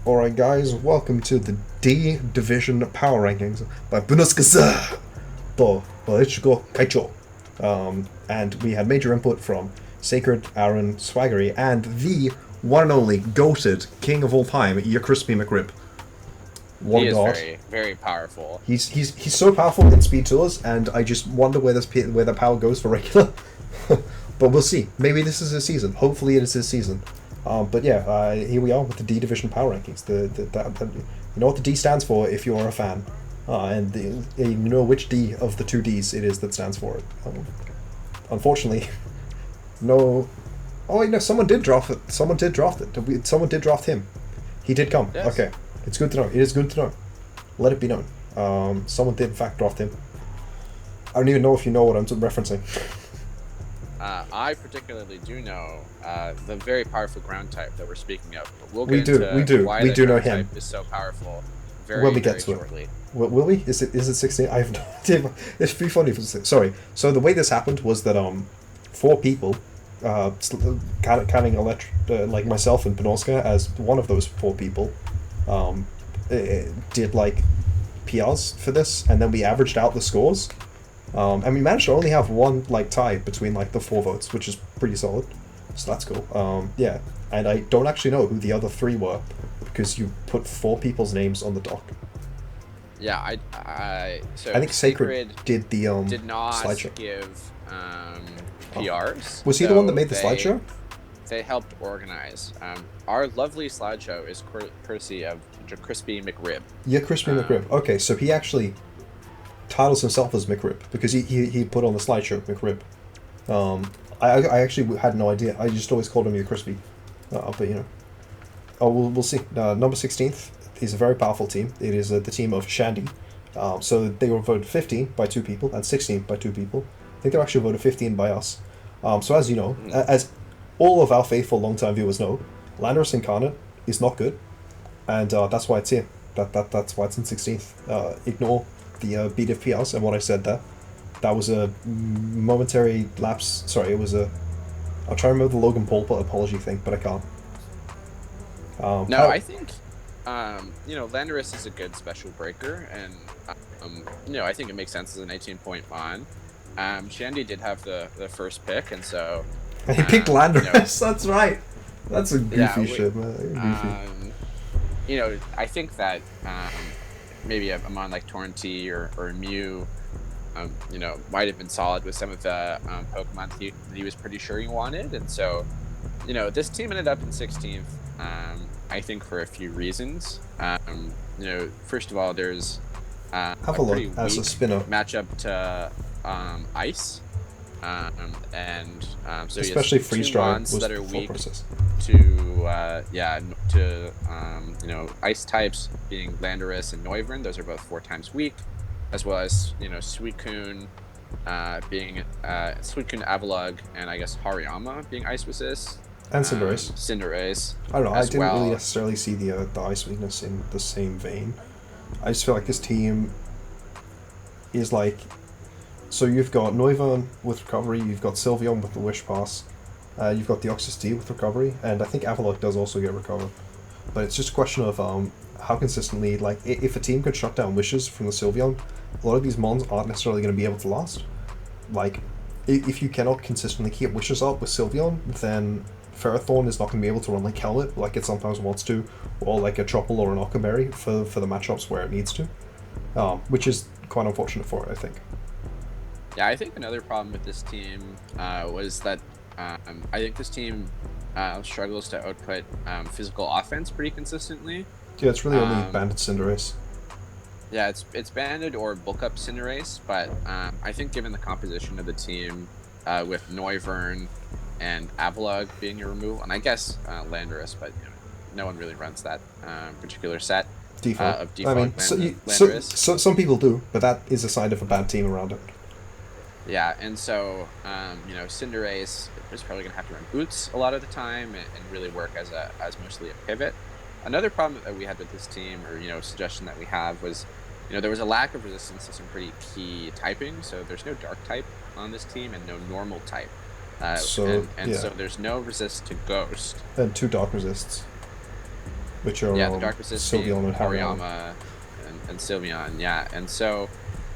Alright guys, welcome to the D Division Power Rankings by Bunoskasa to Ichigo Kaicho. And we had major input from Sacred, Aaron, Swaggery, and the one and only goated king of all time, your Crispy McRib. What He a is god. very, very powerful. He's so powerful in Speed Tours, and I just wonder where the power goes for regular. But we'll see. Maybe this is his season. Hopefully it is his season. But yeah, here we are with the D Division Power Rankings. You know what the D stands for if you're a fan, you know which D of the two Ds it is that stands for it. Unfortunately, no. Oh wait, no, someone did draft it. Someone did draft it. Someone did draft him. He did come. Yes. Okay, it's good to know. It is good to know. Let it be known. Someone did in fact draft him. I don't even know if you know what I'm referencing. I particularly do know the very powerful ground type that we're speaking of. But we'll We get do, into we do, why we the do know ground him. type is so powerful very, When we very get to it. shortly. Will we? Is it 16? I have no idea. It's pretty funny if it's sorry. So the way this happened was that 4 people, counting like myself and Benoska as one of those 4 people, did like PRs for this, and then we averaged out the scores. And we managed to only have one like tie between like the 4 votes, which is pretty solid. So that's cool. Yeah, and I don't actually know who the other 3 were because you put 4 people's names on the doc. Yeah, so I think Sacred did the did not slideshow. give PRs. Was he the one that made the slideshow? They helped organize. Our lovely slideshow is courtesy of Crispy McRib. Yeah, Crispy McRib. Okay, so he actually titles himself as McRib because he put on the slideshow McRib. I actually had no idea. I just always called him your Crispy. But you know. Oh, we'll see. Number 16th is a very powerful team. It is the team of Shandy. So they were voted 15 by 2 people and 16 by 2 people. I think they were actually voted 15 by us. So as you know, as all of our faithful long-time viewers know, Landorus Incarnate is not good, and that's why it's here. That's why it's in 16th. Ignore the B Div PRs and what I said there. That was a momentary lapse. Sorry, it was a. I'll try to remember the Logan Paul apology thing, but I can't. I think, Landorus is a good special breaker, and I think it makes sense as an 18-point mon. Shandy did have the first pick, and so. He picked Landorus. That's right. That's a goofy shit, man. I think that maybe a mon like Torrentee or Mew, might have been solid with some of the Pokemon that he was pretty sure he wanted, and so, this team ended up in 16th. I think for a few reasons. First of all, there's have a look as a spinner matchup to Ice, so especially he has freeze 2 dry mons was that are the weak process. Ice types being Landorus and Noivern. Those are both 4 times weak, as well as Suicune being Suicune, Avalugg, and I guess Hariyama being Ice resist. And Cinderace. Cinderace. I don't know. I didn't really necessarily see the ice weakness in the same vein. I just feel like this team is like. So you've got Noivern with recovery, you've got Sylveon with the Wish Pass, you've got the Deoxys D with recovery, and I think Avalugg does also get recovered. But it's just a question of how consistently, like, if a team could shut down Wishes from the Sylveon, a lot of these mons aren't necessarily going to be able to last. Like, if you cannot consistently keep Wishes up with Sylveon, then Ferrothorn is not going to be able to run like Helmet, like it sometimes wants to, or like a Chople or an Ockerberry for the matchups where it needs to, which is quite unfortunate for it, I think. Yeah, I think another problem with this team was that I think this team struggles to output physical offense pretty consistently. Yeah, it's really only Banded Cinderace. Yeah, it's Banded or Bulk Up Cinderace, but I think given the composition of the team with Noivern and Avalugg being your removal, and I guess Landorus, but no one really runs that particular set of default Landorus. So some people do, but that is a sign of a bad team around it. Yeah, and so Cinderace is probably gonna have to run Boots a lot of the time and really work as mostly a pivot. Another problem that we had with this team, or suggestion that we have, was there was a lack of resistance to some pretty key typing. So there's no Dark type on this team and no Normal type. So there's no resist to Ghost. And 2 Dark resists. which are Yeah, the Dark Resist being Sylveon and Hariyama. Hariyama and Sylveon, yeah. And so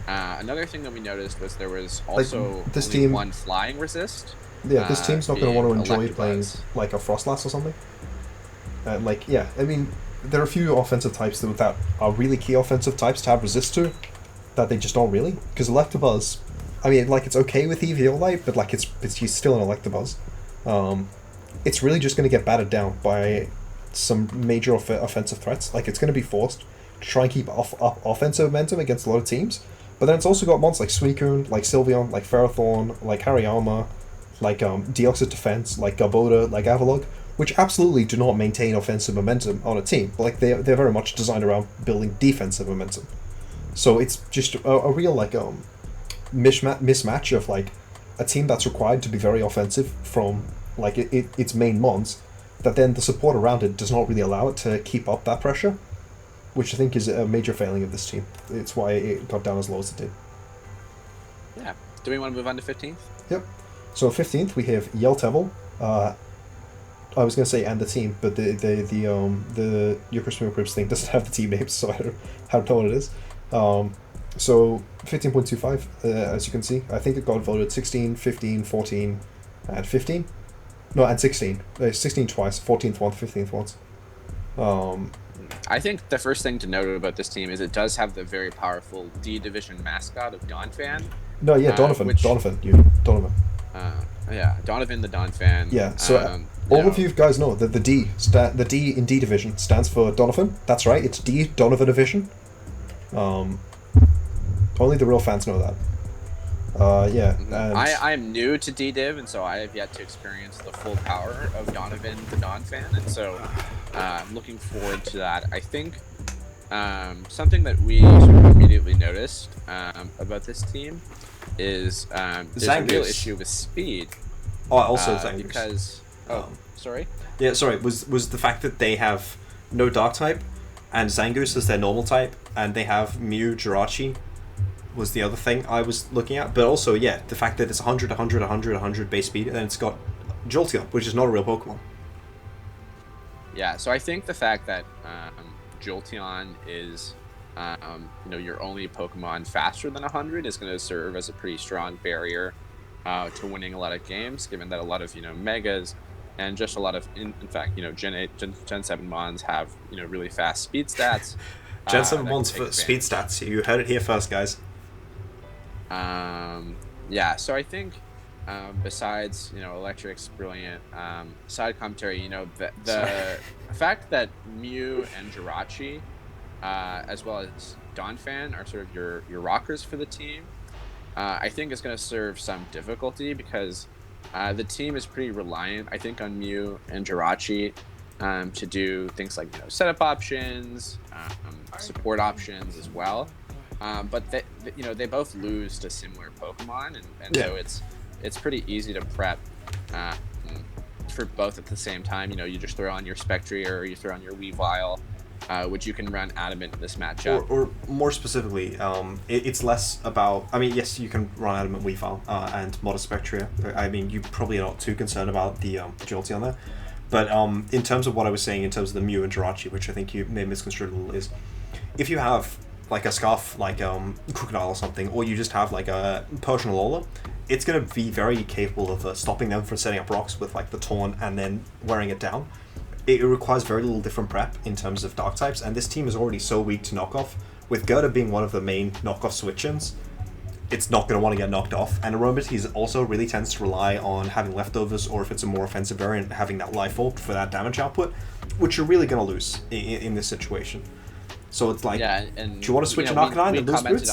another thing that we noticed was there was Like also this only team, one flying resist, yeah, this team's not going to want being to enjoy playing Electabuzz. like a Frostlass or something. Like, yeah, I mean, there are a few offensive types that are really key offensive types to have resist to, that they just don't really. Because Electabuzz, I mean, like, it's okay with EV Light, but like, he's still an Electabuzz. It's really just going to get battered down by some major offensive threats. Like, it's going to be forced to try and keep offensive momentum against a lot of teams. But then it's also got monsters like Suicune, like Sylveon, like Ferrothorn, like Hariyama, like Deoxys Defense, like Garbodor, like Avalok, which absolutely do not maintain offensive momentum on a team. But like they're very much designed around building defensive momentum. So it's just a real like mismatch of like a team that's required to be very offensive from like its main mons, that then the support around it does not really allow it to keep up that pressure, which I think is a major failing of this team. It's why it got down as low as it did. Yeah. Do we want to move on to 15th? Yep. So 15th we have Yeltevil. I was gonna say and the team, but the Your Christmas Crips thing doesn't have the team names, so I don't know what it is. So 15.25, as you can see, I think it got voted 16, 15, 14, and 15. No, and 16. 16 twice, 14th once, 15th once. I think the first thing to note about this team is it does have the very powerful D Division mascot of Donphan. No, yeah, Donovan. Donovan. Yeah, Donovan the Donphan. Yeah, so all of you guys know that the D in D Division stands for Donovan. That's right, it's D Donovan Division. Only the real fans know that. Yeah. And I am new to D Div, and so I have yet to experience the full power of Donovan the Donphan, and so I'm looking forward to that. I think something that we sort of immediately noticed about this team is there's a real issue with speed. Oh, also Zangoose. Because sorry. Yeah, sorry. Was the fact that they have no Dark type, and Zangoose is their normal type, and they have Mew, Jirachi, was the other thing I was looking at. But also, yeah, the fact that it's 100, 100, 100, 100 base speed, and then it's got Jolteon, which is not a real Pokemon. Yeah, so I think the fact that Jolteon is your only Pokemon faster than 100 is going to serve as a pretty strong barrier to winning a lot of games, given that a lot of megas and just a lot of in fact Gen 8 Gen 7 mons have really fast speed stats. Gen 7 mons for speed stats. You heard it here first, guys. Yeah, so I think besides Electric's brilliant side commentary, the fact that Mew and Jirachi as well as Donphan are sort of your rockers for the team, I think is going to serve some difficulty because the team is pretty reliant, I think, on Mew and Jirachi to do things like setup options, support options as well. But they both lose to similar Pokemon, and so it's pretty easy to prep for both at the same time. You just throw on your Spectre or you throw on your Weavile, which you can run Adamant in this matchup. Or more specifically, it's less about... I mean, yes, you can run Adamant Weavile and Modest Spectria. I mean, you probably are not too concerned about the Jolteon there. But in terms of what I was saying, in terms of the Mew and Jirachi, which I think you may misconstrue a little, is if you have like a Scarf, like Crocodile or something, or you just have like a Persian Alola, it's going to be very capable of stopping them from setting up rocks with like the Taunt and then wearing it down. It requires very little different prep in terms of Dark types, and this team is already so weak to knockoff. With Gerda being one of the main knockoff switch-ins, it's not going to want to get knocked off. And Aromatisse also really tends to rely on having leftovers, or if it's a more offensive variant, having that Life Orb for that damage output, which you're really going to lose in this situation. So it's like, and do you want to switch an Arcanine and lose boots?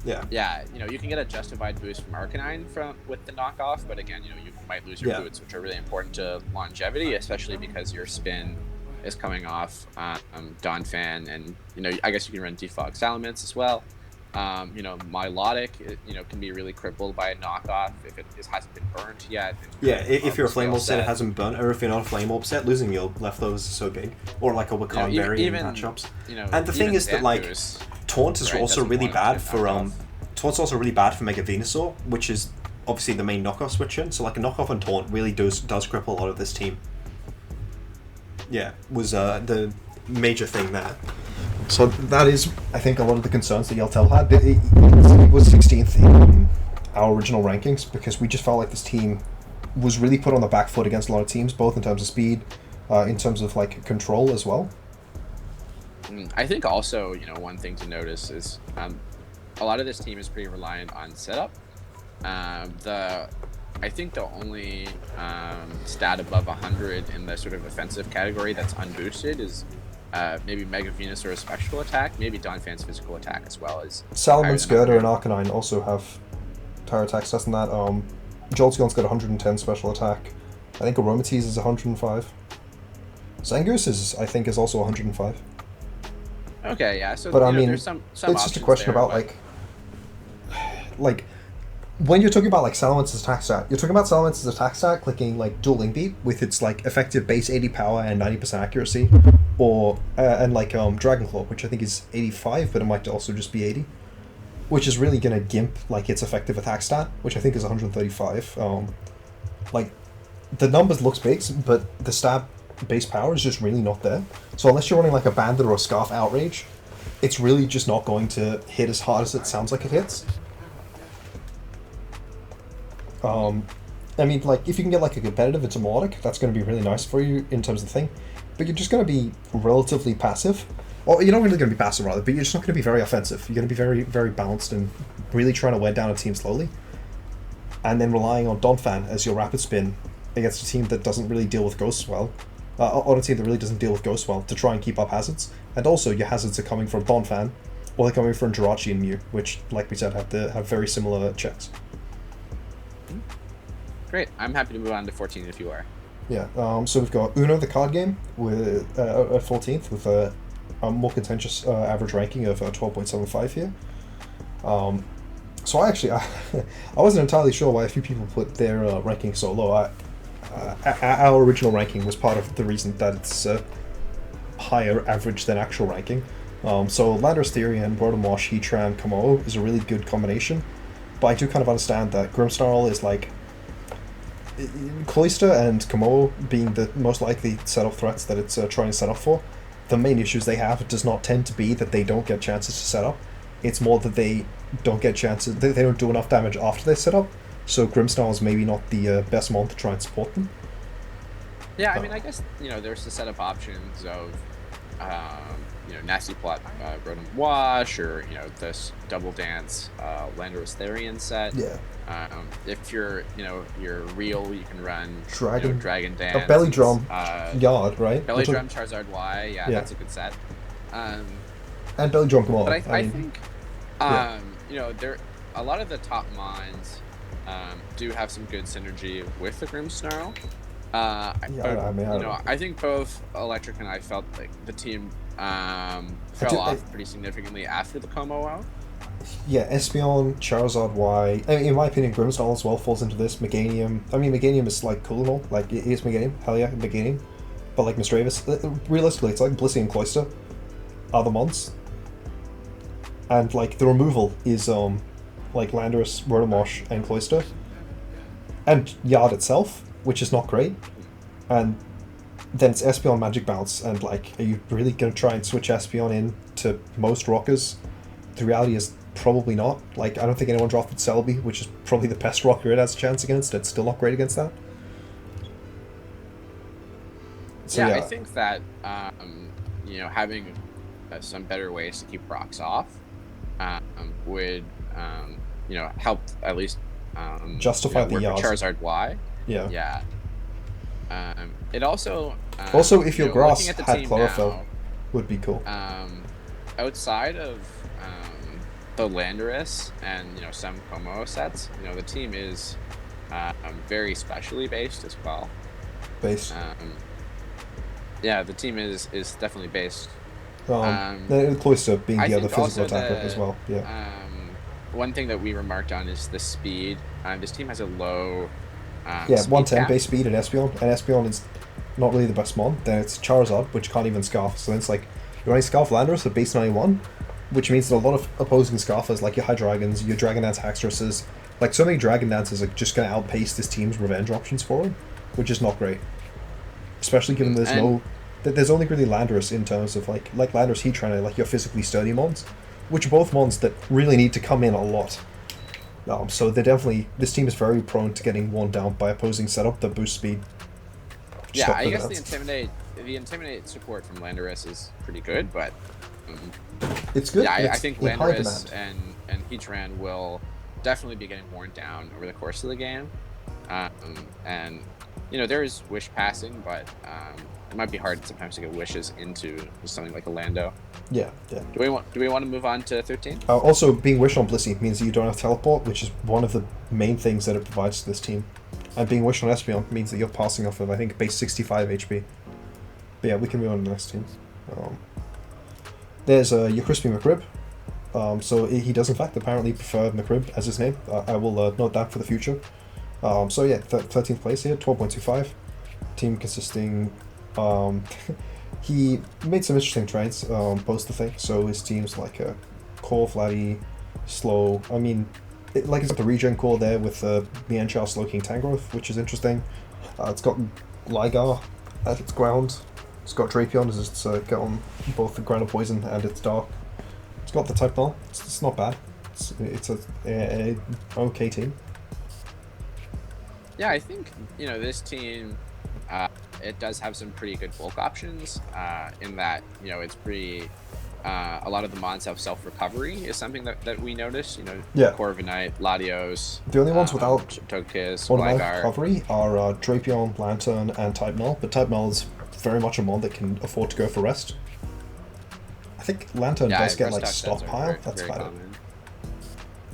Yeah, you can get a justified boost from Arcanine with the knockoff, but again, you might lose your boots, which are really important to longevity, especially because your spin is coming off Donphan, and I guess you can run Defog Salamence as well. Milotic, can be really crippled by a knockoff if it hasn't been burnt yet. Yeah, if you're a Flame Orb set, it hasn't burnt, or if you're not a Flame Orb set, losing your leftovers is so big. Or like a Wakan Berry in matchups. And the thing is that like Taunt is also really bad for Taunt's also really bad for Mega Venusaur, which is obviously the main knockoff switch in. So like a knockoff on Taunt really does cripple a lot of this team. was the major thing there. So that is, I think, a lot of the concerns that Yeltel had. It was 16th in our original rankings because we just felt like this team was really put on the back foot against a lot of teams, both in terms of speed, in terms of like control as well. I think also, one thing to notice is a lot of this team is pretty reliant on setup. I think the only stat above 100 in the sort of offensive category that's unboosted is maybe Mega Venus or a Spectral Attack, maybe Donphan's physical attack as well as. Salomon, Skirter, and Arcanine also have higher attack stats than that. Jolteon's got 110 special attack. I think Aromatisse is 105. Zangoose I think, is also 105. Okay, yeah. So, but I mean, there's some it's just a question there, about like when you're talking about like Salamance's attack stat, you're talking about Salamance's attack stat clicking like Dual Link Beat with its like effective base 80 power and 90% accuracy, or and like Dragon Claw, which I think is 85, but it might also just be 80, which is really gonna gimp like its effective attack stat, which I think is 135. Like the numbers looks big, but the stat base power is just really not there. So unless you're running like a Bandit or a Scarf Outrage, it's really just not going to hit as hard as it sounds like it hits. I mean, like, if you can get like a competitive into melodic, that's going to be really nice for you in terms of the thing. But you're just going to be relatively passive. Or you're not really going to be passive, rather, but you're just not going to be very offensive. You're going to be very, very balanced and really trying to wear down a team slowly. And then relying on Donphan as your rapid spin against a team that doesn't really deal with ghosts well. On a team that really doesn't deal with ghosts well, to try and keep up hazards. And also, your hazards are coming from Donphan, or they're coming from Jirachi and Mew, which, like we said, have very similar checks. Great. I'm happy to move on to 14 if you are. Yeah. So we've got Uno, the card game, with at 14th with a more contentious average ranking of 12.75 here. So I wasn't entirely sure why a few people put their ranking so low. Our original ranking was part of the reason that it's higher average than actual ranking. So Landorus Theory and Rotom Wash, Heatran, Kamo is a really good combination. But I do kind of understand that Grimmsnarl is like Cloyster and Kamo being the most likely setup threats that it's trying to set up for. The main issues they have does not tend to be that they don't get chances to set up. It's more that they don't get chances. They don't do enough damage after they set up. So Grimmsnarl is maybe not the best mon to try and support them. Yeah, I mean, I guess there's the setup options of Nasty Plot Rotom Wash, or this Double Dance Landorus Therian set. Yeah. If you're real, you can run Dragon Dance. A Belly Drum Yard, right? Belly Drum Charizard Y, yeah, that's a good set. And Belly Drum Kamo. But I think there a lot of the top mons do have some good synergy with the Grimmsnarl. I think both Electric and I felt like the team fell off pretty significantly after the Como out. Yeah, Espeon, Charizard Y. I mean, in my opinion, Grimmsnarl as well falls into this. Meganium. I mean, Meganium is like cool and all. Like, it is Meganium. Hell yeah, Meganium. But like Misdreavus, realistically, it's like Blissey and Cloyster are the mons. And like the removal is like Landorus, Rotom Wash, and Cloyster. And Yard itself, which is not great. And then it's Espeon Magic Bounce, and like, are you really going to try and switch Espeon in to most rockers? The reality is probably not. Like, I don't think anyone drafted Celebi, which is probably the best rocker it has a chance against. It's still not great against that. So, I think that having some better ways to keep rocks off would help at least justify the yards. Charizard Y. Yeah. It also if your grass had chlorophyll, would be cool. Outside of the Landorus and some Como sets, the team is very specially based as well. Based. The team is definitely based. Cloyster being the other physical attacker as well. Yeah. One thing that we remarked on is the speed. This team has a low. 110 base speed in Espeon, and Espeon is not really the best mon. Then it's Charizard, which can't even Scarf. So then it's like you're running Scarf Landorus at base 91, which means that a lot of opposing Scarfers, like your Hydreigons, your Dragon Dance Haxoruses, like so many Dragon Dances are just going to outpace this team's revenge options for him, which is not great. Especially given there's no there's only really Landorus in terms of like Landorus Heatrainer, like your physically sturdy mons, which are both mons that really need to come in a lot. So they're definitely, this team is very prone to getting worn down by opposing setup that boosts speed. Yeah, Stop I for guess that. the intimidate support from Landorus is pretty good, but It's good. yeah, but I it's think in high Landorus demand. and Heatran will definitely be getting worn down over the course of the game. And there is wish passing, but it might be hard sometimes to get wishes into something like a Lando. Yeah. Do we want to move on to 13? Also, being Wish on Blissey means that you don't have teleport, which is one of the main things that it provides to this team. And being Wish on Espeon means that you're passing off of, I think, base 65 HP. But yeah, we can move on to the next team. There's your Crispy McRib. So he does in fact apparently prefer McRib as his name. I will note that for the future. So yeah, 13th place here, 12.25. Team consisting... he made some interesting trades post the thing. So his team's like a core, flatty, slow. I mean, it's got the regen core there with Mienshao, Slow King, Tangrowth, which is interesting. It's got Gligar at its ground. It's got Drapion as its get on both the ground of poison and its dark. It's got the type null. It's not bad. It's a okay team. Yeah, I think this team, it does have some pretty good bulk options. In that it's pretty. A lot of the mons have self recovery is something that we notice. Yeah. Corviknight, Latios. The only ones without Togekiss, automatic Gligar. recovery are Drapion, Lantern, and Type Null. But Type Null is very much a mon that can afford to go for rest. I think Lantern does get like stockpile. That's about it.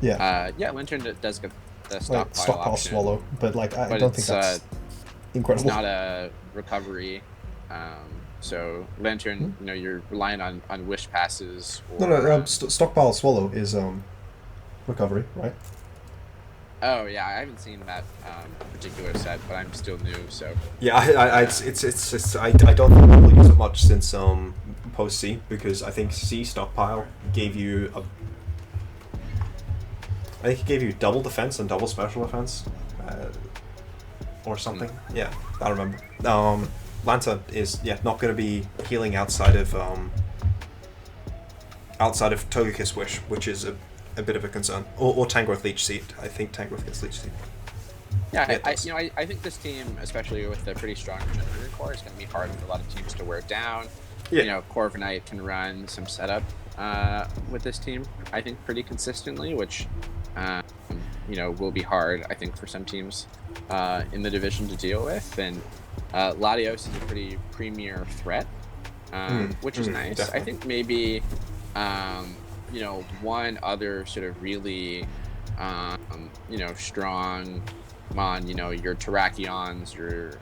Yeah. Yeah, Lantern does get the like, stockpile option, swallow, but like I don't think that's incredible. It's not a recovery. So Lantern, you're relying on wish passes. Or, no. Stockpile swallow is recovery, right? Oh yeah, I haven't seen that particular set, but I'm still new, so. Yeah, I don't think we'll use it much since post C, because I think C stockpile gave you I think it gave you double defense and double special defense, or something. Yeah, I remember. Lantern is not going to be healing outside of Togekiss Wish, which is a bit of a concern, or Tangrowth Leech Seed. I think Tangrowth gets Leech Seed. Yeah, I think this team, especially with a pretty strong regenerator core, is going to be hard for a lot of teams to wear down. Yeah. Corviknight can run some setup with this team, I think, pretty consistently, which will be hard, I think, for some teams in the division to deal with. And Latios is a pretty premier threat, which is nice. Definitely. I think maybe one other sort of really strong mon, your Terrakions, your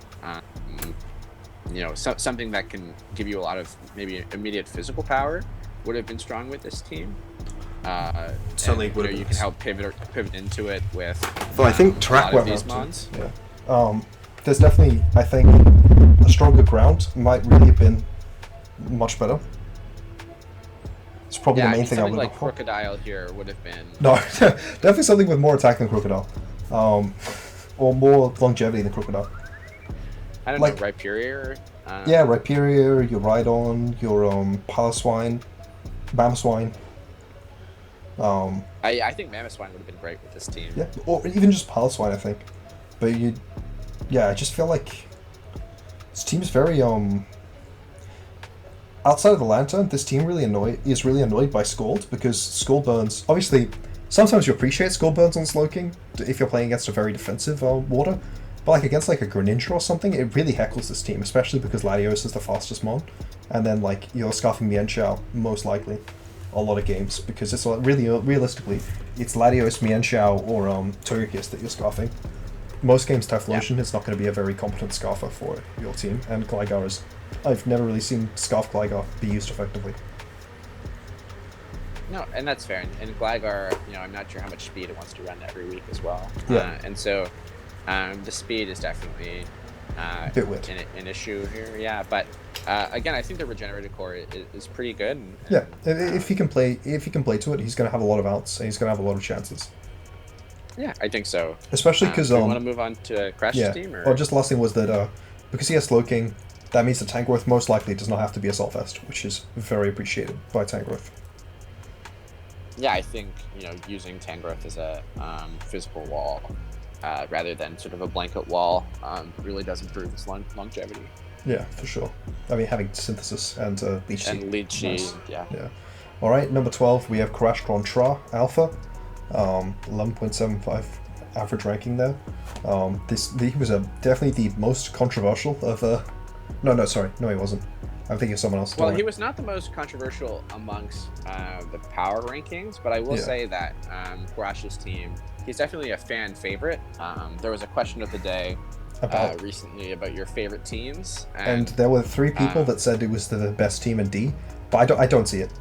something that can give you a lot of maybe immediate physical power would have been strong with this team. Certainly would have. You can help pivot into it with. Well, I think a lot of these mons. Yeah. There's definitely, I think, a stronger ground might really have been much better. It's probably the main thing I would like look for. Crocodile here would have been. No, definitely something with more attack than Crocodile, or more longevity than Crocodile. I don't know, Rhyperior. Yeah, Rhyperior, your Rhydon, your Piloswine, Mamoswine. I think Mamoswine would have been great with this team. Yeah, or even just Piloswine, I think. But I just feel like this team is very outside of the Lantern, this team is really annoyed by Scald, because Scald burns. Obviously, sometimes you appreciate Scald burns on Slowking if you're playing against a very defensive water, but like against like a Greninja or something, it really heckles this team, especially because Latios is the fastest mon, and then like you're scarfing Mienshao most likely a lot of games, because it's really realistically it's Latios, Mienshao, or Togekiss that you're scarfing. Most games Typhlosion is not going to be a very competent scarfer for your team, and Gligar is. I've never really seen Scarf Gligar be used effectively. No, and that's fair. And Gligar, I'm not sure how much speed it wants to run every week as well. Yeah. And so the speed is definitely a bit weird. An issue here. Yeah, but again, I think the regenerated core is pretty good. If he can play to it, he's going to have a lot of outs, and he's going to have a lot of chances. Yeah, I think so. Especially because do you want to move on to Crash's team? Or just the last thing was that because he has Slowking, that means that Tangrowth most likely does not have to be a Saltfest, which is very appreciated by Tangrowth. Yeah, I think using Tangrowth as a physical wall rather than sort of a blanket wall really does improve its longevity. Yeah, for sure. I mean, having Synthesis and Leech Seed. And Leech Seed, nice. yeah. All right, number 12, we have Crashtron Tra Alpha, 11.75 average ranking there. He was definitely the most controversial of. No, he wasn't. I'm thinking of someone else. Well, he was not the most controversial amongst the power rankings, but I will say that Kurash's team, he's definitely a fan favorite. There was a question of the day recently about your favorite teams, and there were 3 people that said it was the best team in D, but I don't see it.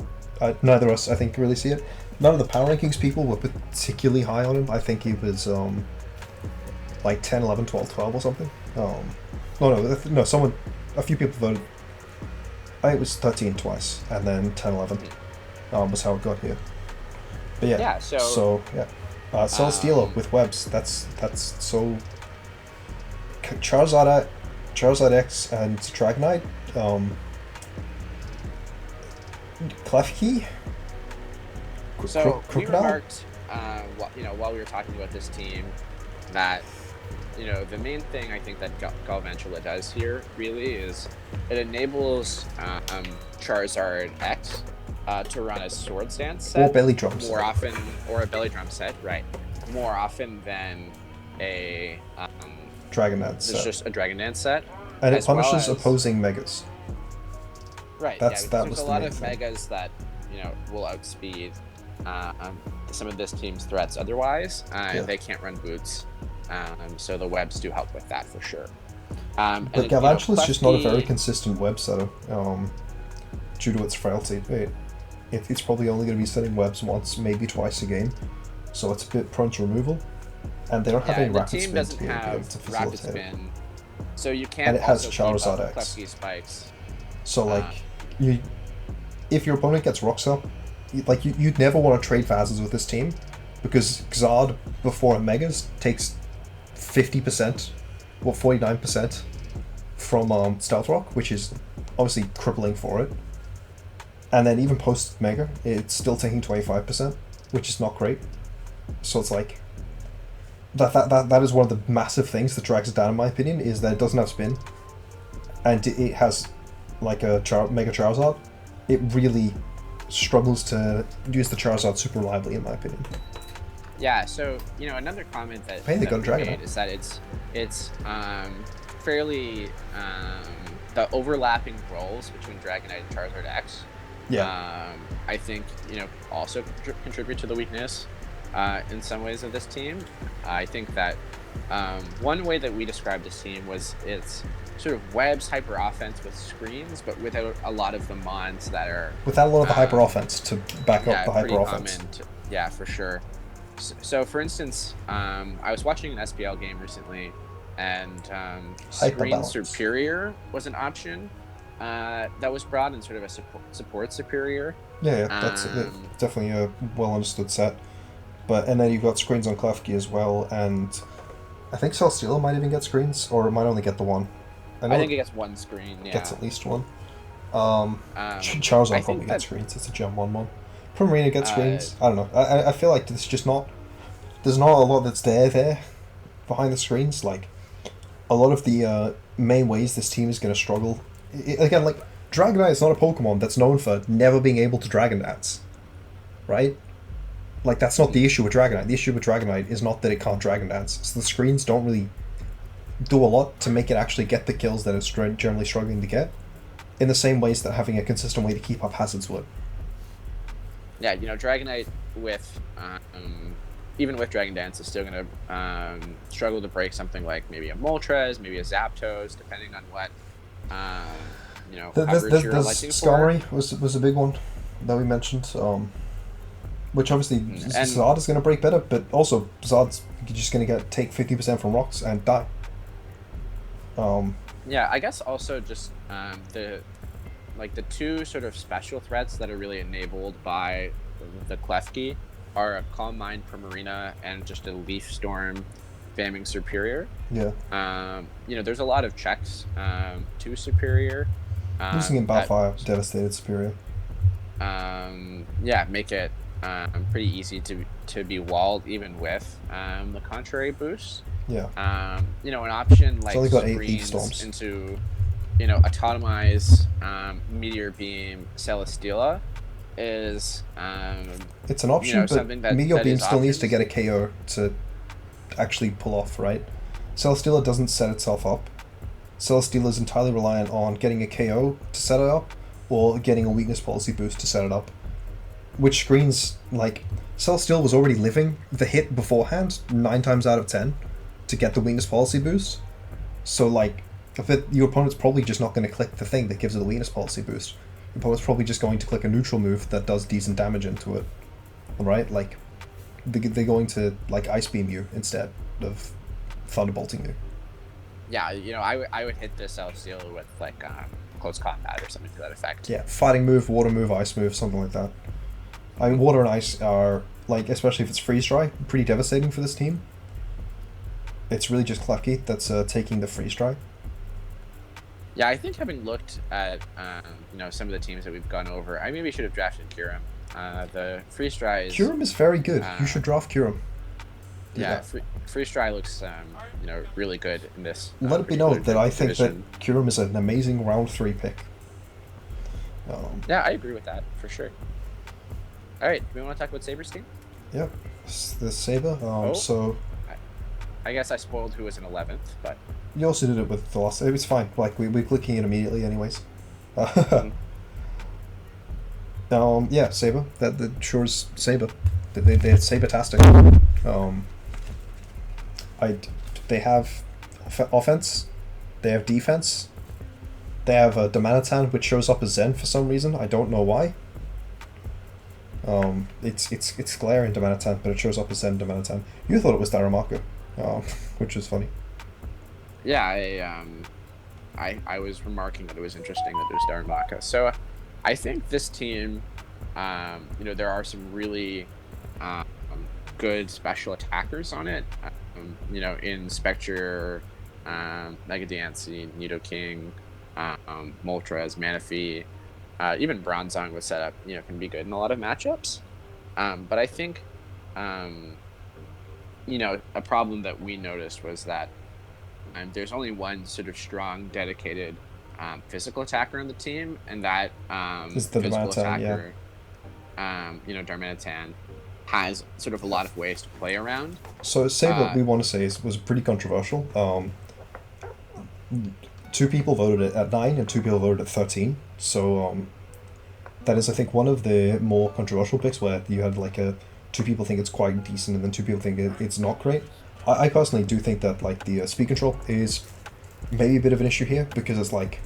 Neither of us, I think, really see it. None of the power rankings people were particularly high on him. I think he was like 10, 11, 12, 12 or something. A few people voted. I think it was 13 twice, and then 10, 11 was how it got here. But yeah, Celesteela with webs. That's so. Charizard X and Dragonite. Klefki. So we remarked, while we were talking about this team, that the main thing I think that Galvantula does here really is it enables Charizard X to run a Swords Dance set or belly drum more often, or a belly drum set, right? More often than a Dragon Dance set. It's just a Dragon Dance set, and it punishes opposing megas. Right. There's a lot of megas that will outspeed some of this team's threats otherwise. They can't run boots. So the webs do help with that for sure. But Galvantula is just not a very consistent web setter due to its frailty. It's probably only going to be setting webs once, maybe twice a game, so it's a bit prone to removal. And they don't have any rapid spin. The team doesn't have rapid spin, so you can't. And it has also Charizard keep up X. Klefki spikes. So if your opponent gets rocks up, you'd never want to trade phases with this team, because Xard before Megas takes 50% or 49% from Stealth Rock, which is obviously crippling for it. And then even post Mega, it's still taking 25%, which is not great. So it's like that is one of the massive things that drags it down, in my opinion, is that it doesn't have spin, and it has like a Mega Charizard. It really struggles to use the Charizard super reliably, in my opinion. Yeah, so another comment that we made is that it's fairly the overlapping roles between Dragonite and Charizard X. Yeah. I think also contribute to the weakness in some ways of this team. I think that one way that we described this team was it's sort of webs hyper offense with screens, but without a lot of the mons that are without a lot of the hyper offense to back up the hyper offense. Yeah, for sure. So for instance, I was watching an SPL game recently, and Screen Superior was an option that was brought in, sort of a support superior. Yeah, that's definitely a well understood set. And then you've got screens on Klefki as well, and I think Celesteela might even get screens, or it might only get the one. I think it gets one screen. Yeah, gets at least one. Charizard probably gets screens. It's a Gem 1/1. Primarina gets screens. I don't know. I feel like there's just not. There's not a lot that's there behind the screens. Like a lot of the main ways this team is going to struggle. Again, like Dragonite is not a Pokemon that's known for never being able to Dragon Dance, right? Like that's not the issue with Dragonite. The issue with Dragonite is not that it can't Dragon Dance. So the screens don't really do a lot to make it actually get the kills that it's generally struggling to get, in the same ways that having a consistent way to keep up hazards would. Yeah, Dragonite with even with Dragon Dance is still going to struggle to break something like maybe a Moltres, maybe a Zapdos, depending on what coverage you're electing Skarmory was a big one that we mentioned, which obviously Zard is going to break better, but also Zard's just going to take 50% from rocks and die. Yeah, I guess also just the two sort of special threats that are really enabled by the Klefki are a Calm Mind Primarina and just a Leaf Storm spamming Superior. Yeah. There's a lot of checks to Superior. Losing in Balfire devastated Superior. Make it pretty easy to be walled even with the contrary boost. Yeah. An option like only got 8 Leaf screens Storms. into, Atomize, Meteor Beam, Celesteela is it's an option, something but that Meteor Beam is still needs to options. get a KO to actually pull off, right? Celesteela doesn't set itself up. Celesteela is entirely reliant on getting a KO to set it up, or getting a weakness policy boost to set it up. Which screens, like, Celesteela was already living the hit beforehand, 9 times out of 10, to get the weakness policy boost. So, like, your opponent's probably just not going to click the thing that gives it a weakness policy boost. Your opponent's probably just going to click a neutral move that does decent damage into it. Right? Like, they're going to, like, Ice Beam you instead of Thunderbolting you. Yeah, I would hit this Celesteela with, like, close combat or something to that effect. Yeah, fighting move, water move, ice move, something like that. I mean, water and ice are, like, especially if it's freeze dry, pretty devastating for this team. It's really just Klefki that's taking the freeze dry. Yeah, I think having looked at some of the teams that we've gone over, I maybe should have drafted Kyurem. The freeze dry is Kyurem is very good. You should draft Kyurem. Yeah, freeze dry looks really good in this. Let it be known that I think division. that Kyurem is an amazing round 3 pick. Yeah, I agree with that for sure. All right, do we want to talk about Saber's team? Yep, the Saber. So I guess I spoiled who was in 11th, but you also did it with the last. It was fine. Like we're clicking it immediately, anyways. Yeah, Saber. That sure is Saber. They're Saber-tastic. They have offense. They have defense. They have a Domanitan which shows up as Zen for some reason. I don't know why. It's Glare in Domanitan, but it shows up as Zen Domanitan. You thought it was Daramaka, which is funny. Yeah, I was remarking that it was interesting that it was Daramaka. So I think this team, there are some really good special attackers on it. In Spectre, Mega Dancing, Nidoking, Moltres, Manaphy, even Bronzong was set up, can be good in a lot of matchups. But I think, a problem that we noticed was that there's only one sort of strong, dedicated physical attacker on the team, and that It's the physical Darmanitan, attacker, Darmanitan, has sort of a lot of ways to play around. So Saber, we want to say, was pretty controversial. 2 people voted it at 9 and 2 people voted at 13. So that is, I think, one of the more controversial picks where you had like 2 people think it's quite decent and then 2 people think it's not great. I personally do think that like the speed control is maybe a bit of an issue here, because it's like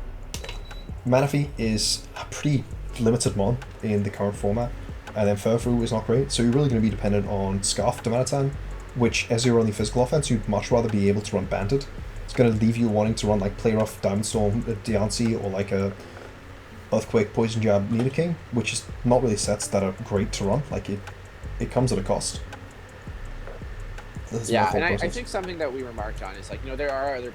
Manaphy is a pretty limited mon in the current format, and then Furfru is not great, so you're really going to be dependent on Scarf Domanitan, which, as your only physical offense, you'd much rather be able to run Banded. It's going to leave you wanting to run like Play Rough, Diamond Storm, Diancie, or like a Earthquake, Poison Jab, Nidoking, which is not really sets that are great to run. Like it comes at a cost. Yeah, and I think something that we remarked on is like, there are other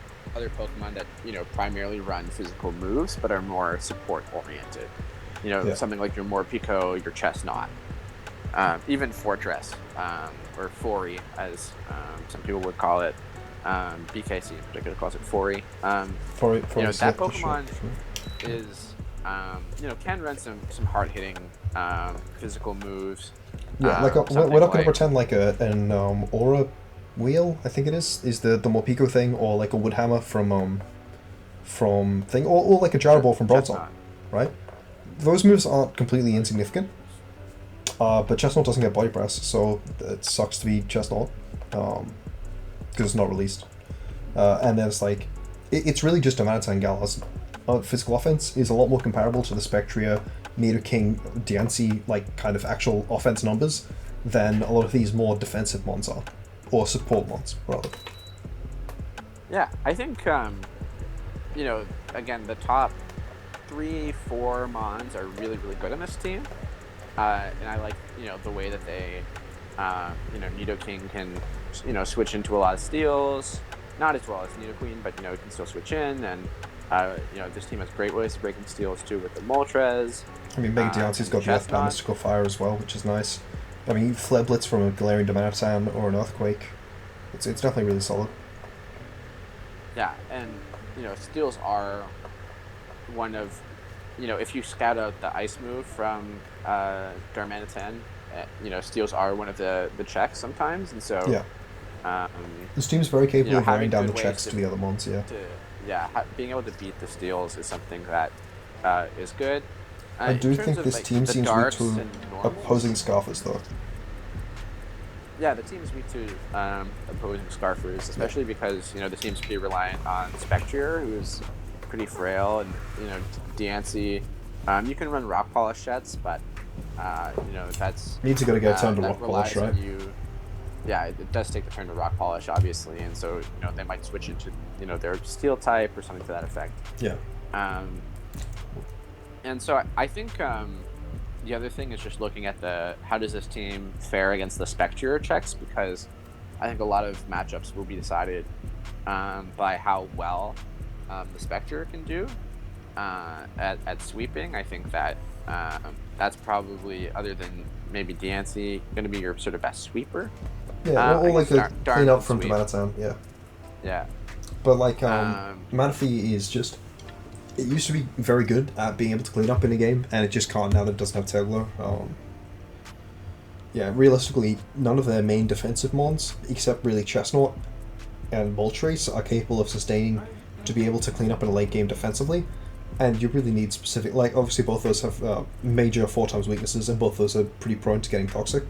Pokemon that, primarily run physical moves, but are more support oriented. Something like your Morpeko, your Chestnut, even Fortress, or Fori, as some people would call it. BKC in particular calls it Fori. Fori that Pokemon is, can run some hard hitting physical moves. Yeah, we're not going to pretend like an Aura Wheel, I think it is the Morpeko thing, or like a Woodhammer from thing, or like a Gyro Ball from Bronzong, right? Those moves aren't completely insignificant, but Chestnut doesn't get Body Press, so it sucks to be Chestnut, because it's not released. And then it's like, it's really just Domanitan Galas. Physical offense is a lot more comparable to the Spectria, Nidoking, Diancie, like kind of actual offense numbers, than a lot of these more defensive mons are, or support mons, rather. Yeah, I think, again, the top 3-4 mons are really, really good on this team. And I like, the way that they Nidoking can, switch into a lot of steals. Not as well as Nidoqueen, but, it can still switch in. And, this team has great ways to breaking steals, too, with the Moltres. I mean, Mega Deontay's got the Earthbound Mystical Fire as well, which is nice. I mean, Flare Blitz from a Galarian Domanitan or an Earthquake. It's definitely really solid. Yeah, and, steals are one of, if you scout out the ice move from Darmanitan, steals are one of the checks sometimes, and so this team's very capable of wearing down the checks to the other mons. Being able to beat the steals is something that is good. I do think this team seems weak to opposing Scarfers, though. Yeah, the team is weak to opposing Scarfers, especially because the team's pretty reliant on Spectrier, who's pretty frail, and Diancie. You can run Rock Polish sets, but that's needs to get a turn to Rock Polish, right? Yeah, it does take the turn to Rock Polish, obviously, and so they might switch into their Steel type or something to that effect. Yeah. And so I think the other thing is just looking at how does this team fare against the Spectrier checks, because I think a lot of matchups will be decided by how well the Spectrier can do at sweeping. I think that that's probably, other than maybe Diancie, going to be your sort of best sweeper. Yeah, or like a clean up from Domanitan, yeah. Yeah. But like, Manaphy is just... It used to be very good at being able to clean up in a game, and it just can't now that it doesn't have Tailglow. Realistically, none of their main defensive mons, except really Chestnut and Moltres, are capable of sustaining to be able to clean up in a late game defensively. And you really need specific... Like, obviously both those have major 4x weaknesses, and both those are pretty prone to getting toxic.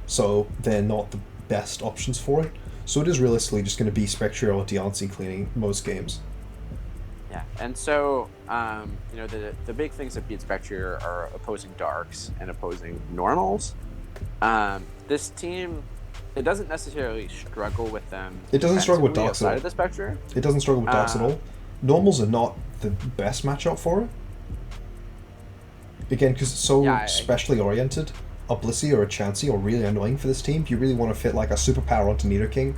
So they're not the best options for it. So it is realistically just going to be Spectrier or Diancie cleaning most games. Yeah, and so, the big things that beat Spectrier are opposing Darks and opposing Normals. This team, it doesn't necessarily struggle with them. It doesn't struggle with Darks at all. Outside of the Spectrier. It doesn't struggle with Darks at all. Normals are not the best matchup for it. Again, because it's so specially oriented. A Blissey or a Chansey are really annoying for this team. You really want to fit like a superpower onto Nidoking,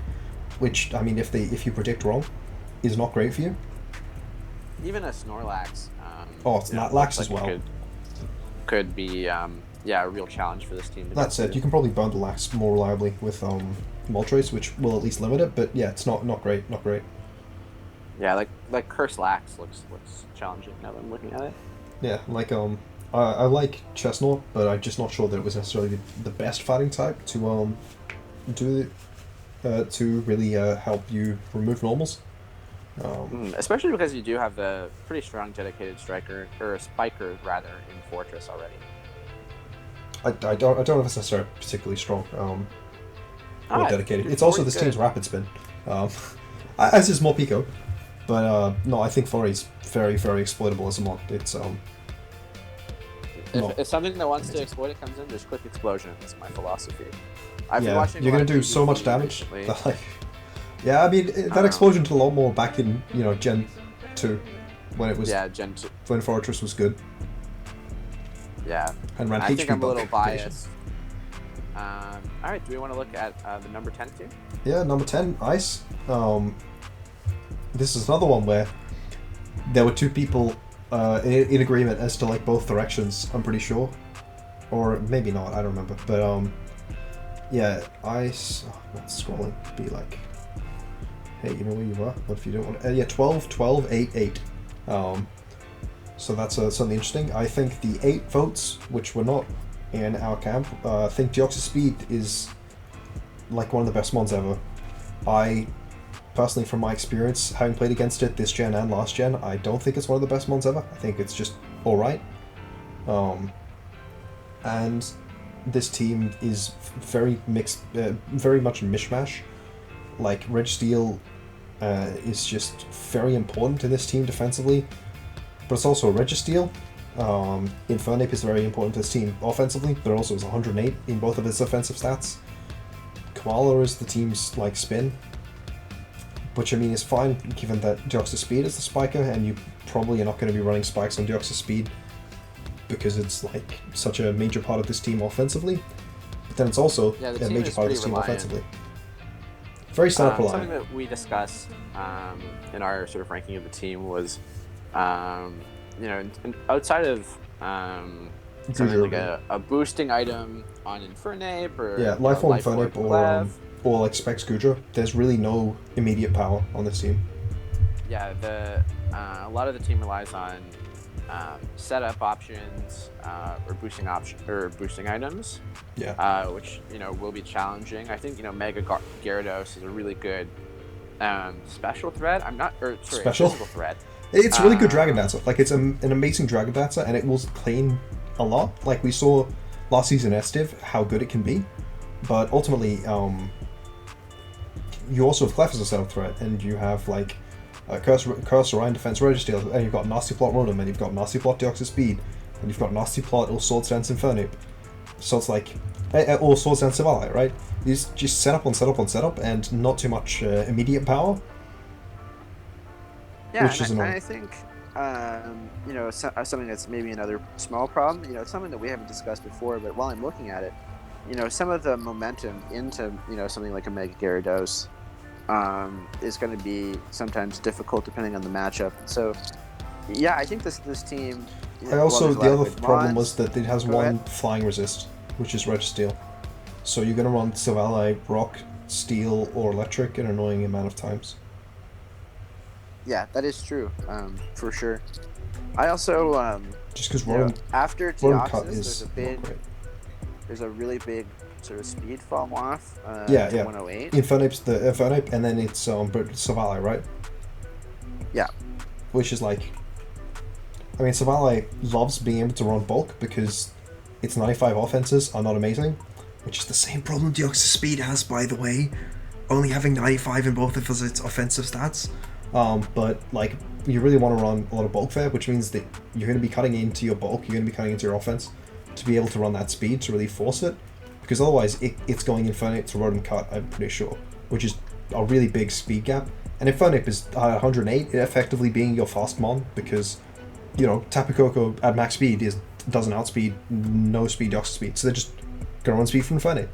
which, I mean, if you predict wrong, is not great for you. Even a Snorlax. Lax as well. Could be, a real challenge for this team. That said, you can probably burn the Lax more reliably with Moltres, which will at least limit it. But yeah, it's not great. Yeah, like Curse Lax looks challenging now that I'm looking at it. Yeah, like I like Chestnut, but I'm just not sure that it was necessarily the best fighting type to really help you remove normals. Especially because you do have the pretty strong dedicated striker, or a spiker rather, in Fortress already. I don't know if it's necessarily particularly strong or dedicated. It's also this team's rapid spin, as is Morpeko. But no, I think Forey's very, very exploitable as a mod. It's if something that wants to exploit it comes in, just click Explosion. That's my philosophy. I've been watching you're gonna do so much damage. Yeah, I mean that explosion did a lot more back in Gen 2 when it was Gen 2 when Fortress was good. Yeah, and ran I think I'm a little biased. All right, do we want to look at the number 10 team? Yeah, number 10, Ice. This is another one where there were two people in agreement as to like both directions. I'm pretty sure, or maybe not. I don't remember. But yeah, Ice. Not scrolling. Be like, hey, you know where you are? What if you don't want to? Yeah, 12, 12, 8, 8. So that's something interesting. I think the 8 votes, which were not in our camp, I think Deoxys Speed is like one of the best mons ever. I personally, from my experience, having played against it this gen and last gen, I don't think it's one of the best mons ever. I think it's just alright. And this team is very mixed, very much a mishmash. Like, Registeel is just very important to this team defensively, but it's also a Registeel. Infernape is very important to this team offensively, but also is 108 in both of its offensive stats. Koala is the team's like spin, which I mean is fine given that Deoxys Speed is the spiker, and you probably are not going to be running spikes on Deoxys Speed because it's like such a major part of this team offensively. But then it's also Yeah, the a team major is part of this pretty team reliant. offensively. Very setup Something reliant. that we discussed in our sort of ranking of the team was, outside of something like a boosting item on Infernape or Yeah, Life Orb Infernape Clev. or like Specs Gudra. There's really no immediate power on this team. Yeah, a lot of the team relies on setup options or boosting items. Yeah. Which will be challenging. I think Mega Gyarados is a really good special threat. Special? Physical threat. It's a really good Dragon Dancer. Like, it's an amazing Dragon Dancer, and it will clean a lot. Like, we saw last season Estiv how good it can be, but ultimately, you also have Clef as a setup threat, and you have like Curse Orion Defense Registeel, and you've got Nasty Plot Rotom, and you've got Nasty Plot Deoxys Speed, and you've got Nasty Plot or Sword Dance Infernape. So it's like, or Sword Dance Savali, right? You just set up on setup on setup, and not too much immediate power. Yeah, which is and annoying. I think something that's maybe another small problem. It's something that we haven't discussed before, but while I'm looking at it, some of the momentum into something like a Mega Gyarados is going to be sometimes difficult depending on the matchup. So, yeah, I think this team. I also, the other problem was was that it has one flying resist, which is Registeel. So you're going to run Savali, Rock, Steel, or Electric an annoying amount of times. Yeah, that is true, for sure. I also just because after Deoxys, there's a really big sort of speed fall off. To 108. Infernape's the Infernape, and then it's Savali, right? Yeah. Which is like, I mean, Savali loves being able to run bulk because its 95 offenses are not amazing, which is the same problem Deoxys Speed has, by the way, only having 95 in both of its offensive stats. But like, you really want to run a lot of bulk there, which means that you're going to be cutting into your bulk, you're going to be cutting into your offense to be able to run that speed to really force it, because otherwise it's going Infernape to Rotom Cut, I'm pretty sure, which is a really big speed gap. And Infernape is 108, effectively being your fast mon, because Tapu Koko at max speed doesn't outspeed no speed Deoxys speed, so they're just gonna run speed from Infernape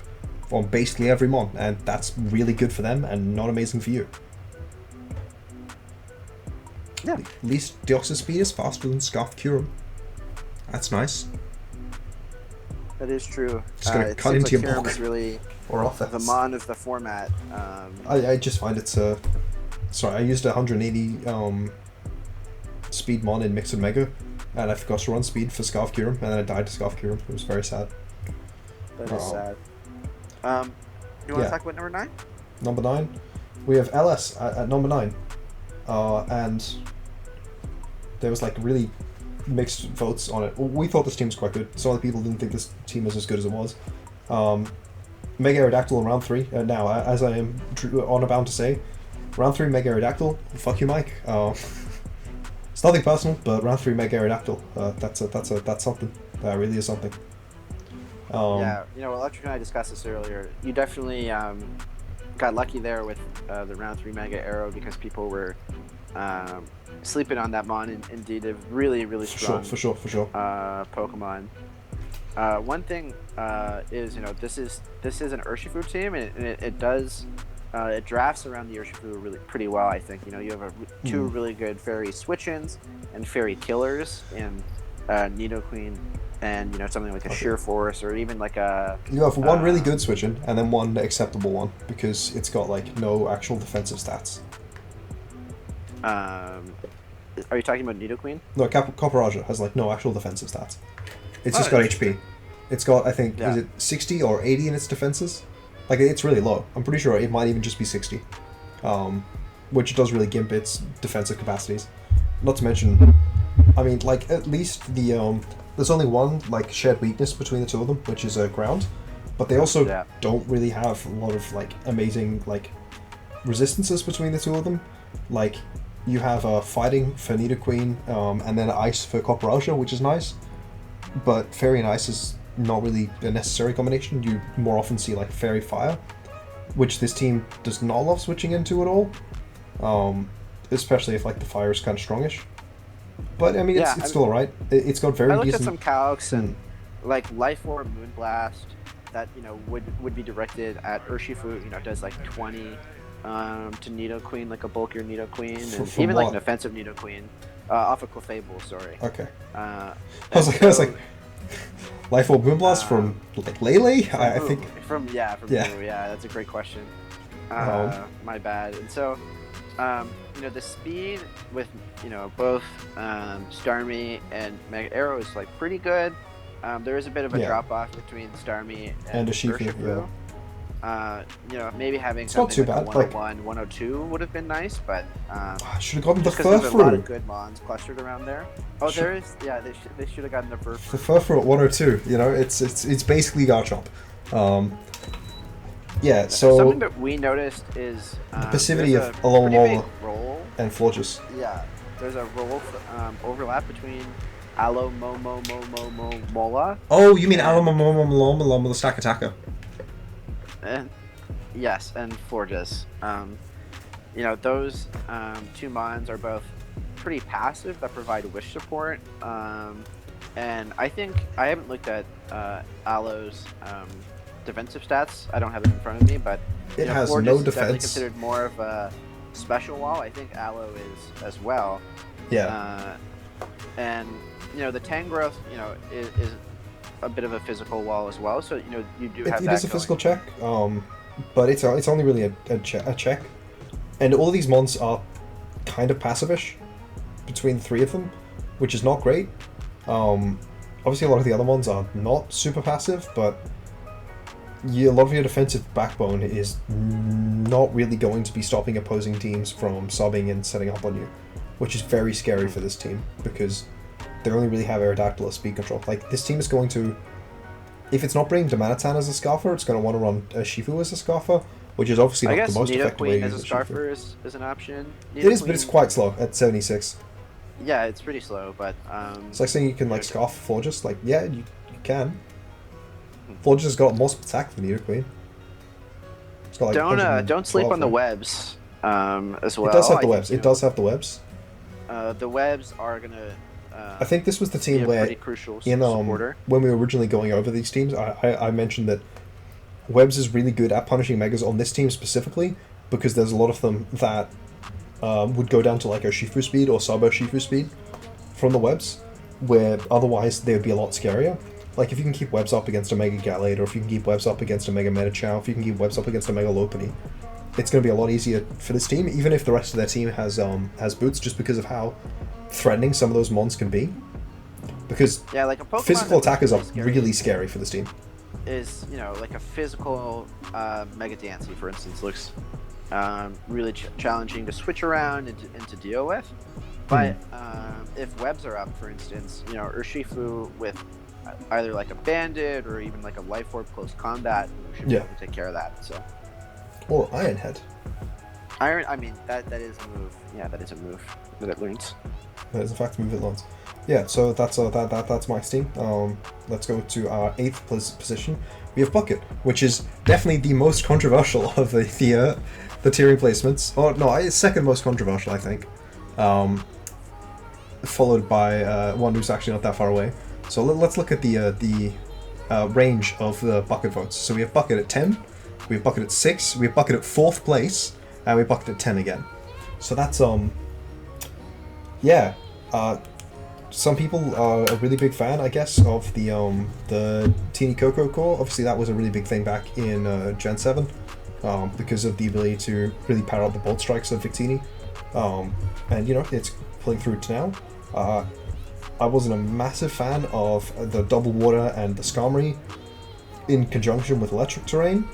on basically every mon, and that's really good for them and not amazing for you. Yeah. At least Deoxys speed is faster than Scarf Curum. That's nice. That is true. Just gonna cut into your bulk. Is really or offense. The mon of the format. I just find it's sorry, I used 180 speed mon in Mix and Mega, and I forgot to run speed for Scarf Curum, and then I died to Scarf Curum. It was very sad. That is sad. You want to talk about number 9? Number 9, we have LS at number 9, and there was like really mixed votes on it. We thought this team was quite good. Some other people didn't think this team was as good as it was. Mega Aerodactyl in round 3. Now, as I am bound to say, round 3 Mega Aerodactyl. Fuck you, Mike. It's nothing personal, but round 3 Mega Aerodactyl. That's something. That really is something. Electric and I discussed this earlier. You definitely got lucky there with the round 3 Mega Arrow, because people were sleeping on that mon. Indeed, a really, really strong for sure. Pokemon. One thing is, this is an Urshifu team, and it does it drafts around the Urshifu pretty well. I think you have two really good fairy switch-ins and fairy killers in Nidoqueen, and something like a Sheer Force, or even like a. You have one really good switch-in and then one acceptable one, because it's got like no actual defensive stats. Are you talking about Nidoqueen? No, Copperaja has like no actual defensive stats. It's just got HP. It's got, I think, is it 60 or 80 in its defenses? Like, it's really low. I'm pretty sure it might even just be 60. Which does really gimp its defensive capacities. Not to mention, I mean, like, at least the, there's only one, like, shared weakness between the two of them, which is ground. But they also don't really have a lot of, like, amazing, like, resistances between the two of them. Like, you have fighting for Nidoqueen, and then ice for Copperaja, which is nice. But Fairy and Ice is not really a necessary combination. You more often see like Fairy Fire, which this team does not love switching into at all. Especially if like the Fire is kind of strongish. But I mean, it's still alright. It's got very decent. I looked at some calcs and like Life Orb, Moonblast, that would be directed at Urshifu. Does like 20 to Nidoqueen, like a bulkier Nidoqueen, and From even what? like an offensive Nidoqueen off of Clefable. Sorry. Okay. Uh, I was like, Life Orb Moonblast from like Lele? I think. From Moo, yeah, that's a great question. My bad. And so, the speed with both Starmie and Mega Arrow is like pretty good. There is a bit of a drop off between Starmie and Urshifu. Maybe having It's not something too like bad, a 101, 102 would have been nice, but I should have gotten the just 'cause there's a lot of Furfru. good mons clustered around there. Oh, there is. Yeah, they should have gotten the Furfru. The Furfru at 102. It's basically Garchomp. Yeah. So Something that we noticed is the passivity of there's a pretty Alomomola big role. and Florges. Yeah, there's a role overlap between Mola. Oh, you mean and- Alomomola the Stack Attacker? And yes, and Florges. Those two mons are both pretty passive that provide wish support. And I think I haven't looked at Aloe's defensive stats. I don't have it in front of me, but It has Florges no is definitely defense. considered more of a special wall. I think Aloe is as well. Yeah. And the Tangrowth, is a bit of a physical wall as well. So you do have It that is a going. physical check, but it's only really a check, and all of these mons are kind of passive-ish between the three of them, which is not great. Obviously, a lot of the other ones are not super passive, but a lot of your defensive backbone is not really going to be stopping opposing teams from subbing and setting up on you, which is very scary for this team because they only really have Aerodactyl as speed control. Like, this team is going to, if it's not bringing Damanitan as a Scarfer, it's going to want to run Shifu as a Scarfer, which is obviously I not guess the most effective way Nidoqueen to as a use Shifu. Scarfer is an option. It is, but it's Nidoqueen- quite slow at 76. Yeah, it's pretty slow, but It's like saying you can like Scarf Florges. Like, yeah, you can. Florges has got more attack than Nidoqueen. It's got like don't sleep on the 112, webs as well. It does have the I webs. think, It does have the webs. The webs are gonna. I think this was the be team a where pretty crucial in supporter. when we were originally going over these teams, I mentioned that Webs is really good at punishing Megas on this team specifically because there's a lot of them that would go down to like Urshifu speed or sub Urshifu speed from the Webs, where otherwise they would be a lot scarier. Like if you can keep Webs up against a Mega Gallade, or if you can keep Webs up against a Mega Metachow, if you can keep Webs up against a Mega Lopunny, it's going to be a lot easier for this team, even if the rest of their team has boots, just because of how threatening some of those mons can be. Because Yeah, like a Pokemon physical that attackers are was scary really scary for this team. is like a physical Mega Dancey, for instance, looks really challenging to switch around and to deal with. But if webs are up, for instance, Urshifu with either like a Bandit or even like a Life Orb close combat should be able to take care of that. So Or Iron Head. I mean that is a move. Yeah, that is a move that it learns. That is in fact a move it learns. Yeah, so that's that's my team. Let's go to our 8th position. We have Bucket, which is definitely the most controversial of the tiering placements. Or no, it's second most controversial, I think. Followed by one who's actually not that far away. So let's look at the range of the Bucket votes. So we have Bucket at 10, we have Bucket at 6, we have Bucket at 4th place, and we have Bucket at 10 again. So that's yeah. Some people are a really big fan, I guess, of the Teeny Coco core. Obviously, that was a really big thing back in Gen 7 because of the ability to really power up the Bolt Strikes of Victini. And, it's pulling through to now. I wasn't a massive fan of the Double Water and the Skarmory in conjunction with Electric Terrain,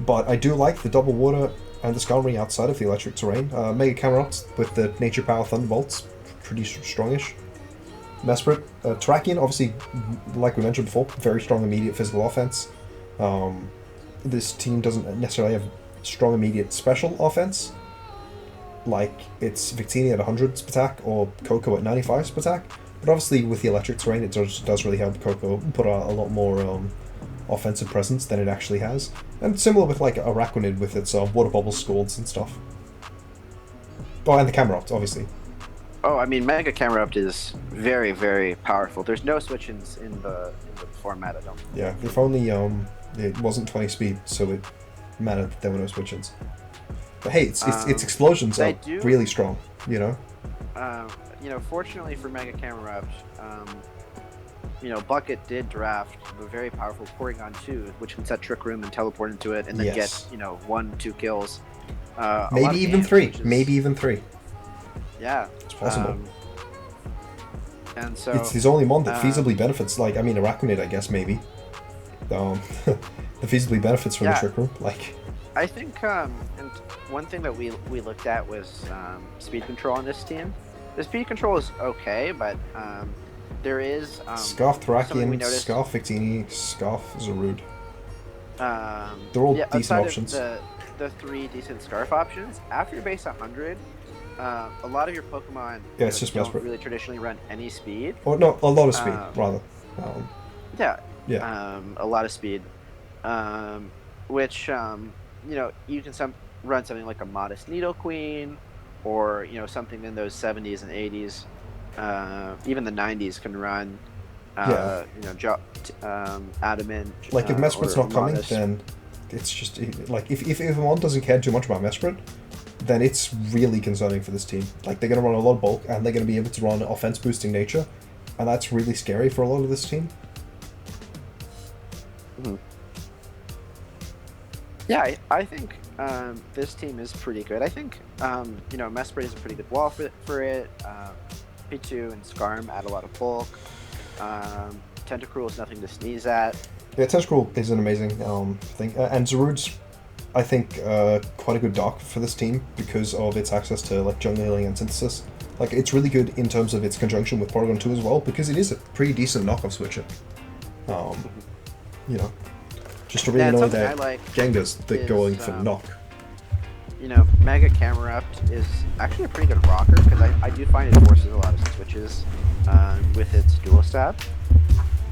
but I do like the Double Water and the Skarmory outside of the Electric Terrain. Mega Camerupt with the Nature Power Thunderbolts, pretty strongish. Mesprit, Terrakion, obviously, like we mentioned before, very strong immediate physical offense. This team doesn't necessarily have strong immediate special offense, like it's Victini at 100 attack or Coco at 95 attack, but obviously with the Electric Terrain it does really help Coco put a lot more offensive presence than it actually has. And similar with like Araquanid with its Water Bubble Scalds and stuff. Oh, and the Camerupt, obviously. Oh, I mean, Mega Camera Up is very, very powerful. There's no switch-ins in the format, I don't think. Yeah, if only it wasn't 20 speed, so it mattered that there were no switch-ins. But hey, its explosions are really strong, you know? Fortunately for Mega Camera Up, Bucket did draft the very powerful Porygon 2, which can set Trick Room and teleport into it, and then get 1-2 kills. Maybe even three. Maybe even three. Yeah, it's possible. And so it's his only one that feasibly benefits. Like, I mean, Araquanid, I guess maybe. The feasibly benefits from the Trick Room. Like, I think, and one thing that we looked at was speed control on this team. The speed control is okay, but there is Scarf Thracian, Scarf Victini, Scarf Zarude. They're all decent options. The 3 decent Scarf options. After you're base 100, a lot of your Pokemon it's just don't really traditionally run any speed. Or no, a lot of speed, rather. A lot of speed. Which you can run something like a Modest Needle Queen, or something in those 70s and 80s. Even the 90s can run. Adamant. Like if Mesperit's not coming, then it's just like if one doesn't care too much about Mesprit, then it's really concerning for this team. Like, they're going to run a lot of bulk, and they're going to be able to run offense boosting nature, and that's really scary for a lot of this team. Mm-hmm. Yeah, I think this team is pretty good. I think Mesprit is a pretty good wall for it. P2 and Skarm add a lot of bulk. Tentacruel is nothing to sneeze at. Yeah, Tentacruel is an amazing thing, and Zarude's, I think, quite a good dock for this team because of its access to like jungle healing and synthesis. Like, it's really good in terms of its conjunction with Porygon 2 as well, because it is a pretty decent knockoff switcher. Just to really annoy their Gengars that going for knock. Mega Camera Up is actually a pretty good rocker, because I do find it forces a lot of switches with its dual stab.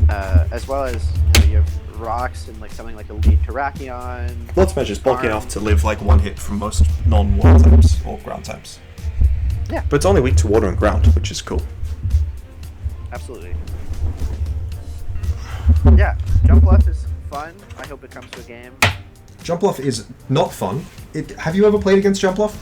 As well as you have rocks and like something like a lead Terrakion. Blood Smash is bulky enough to live like one hit from most non-water types or ground types. Yeah. But it's only weak to water and ground, which is cool. Absolutely. Yeah, Jump Bluff is fun. I hope it comes to a game. Jump Bluff is not fun. Have you ever played against Jump Bluff?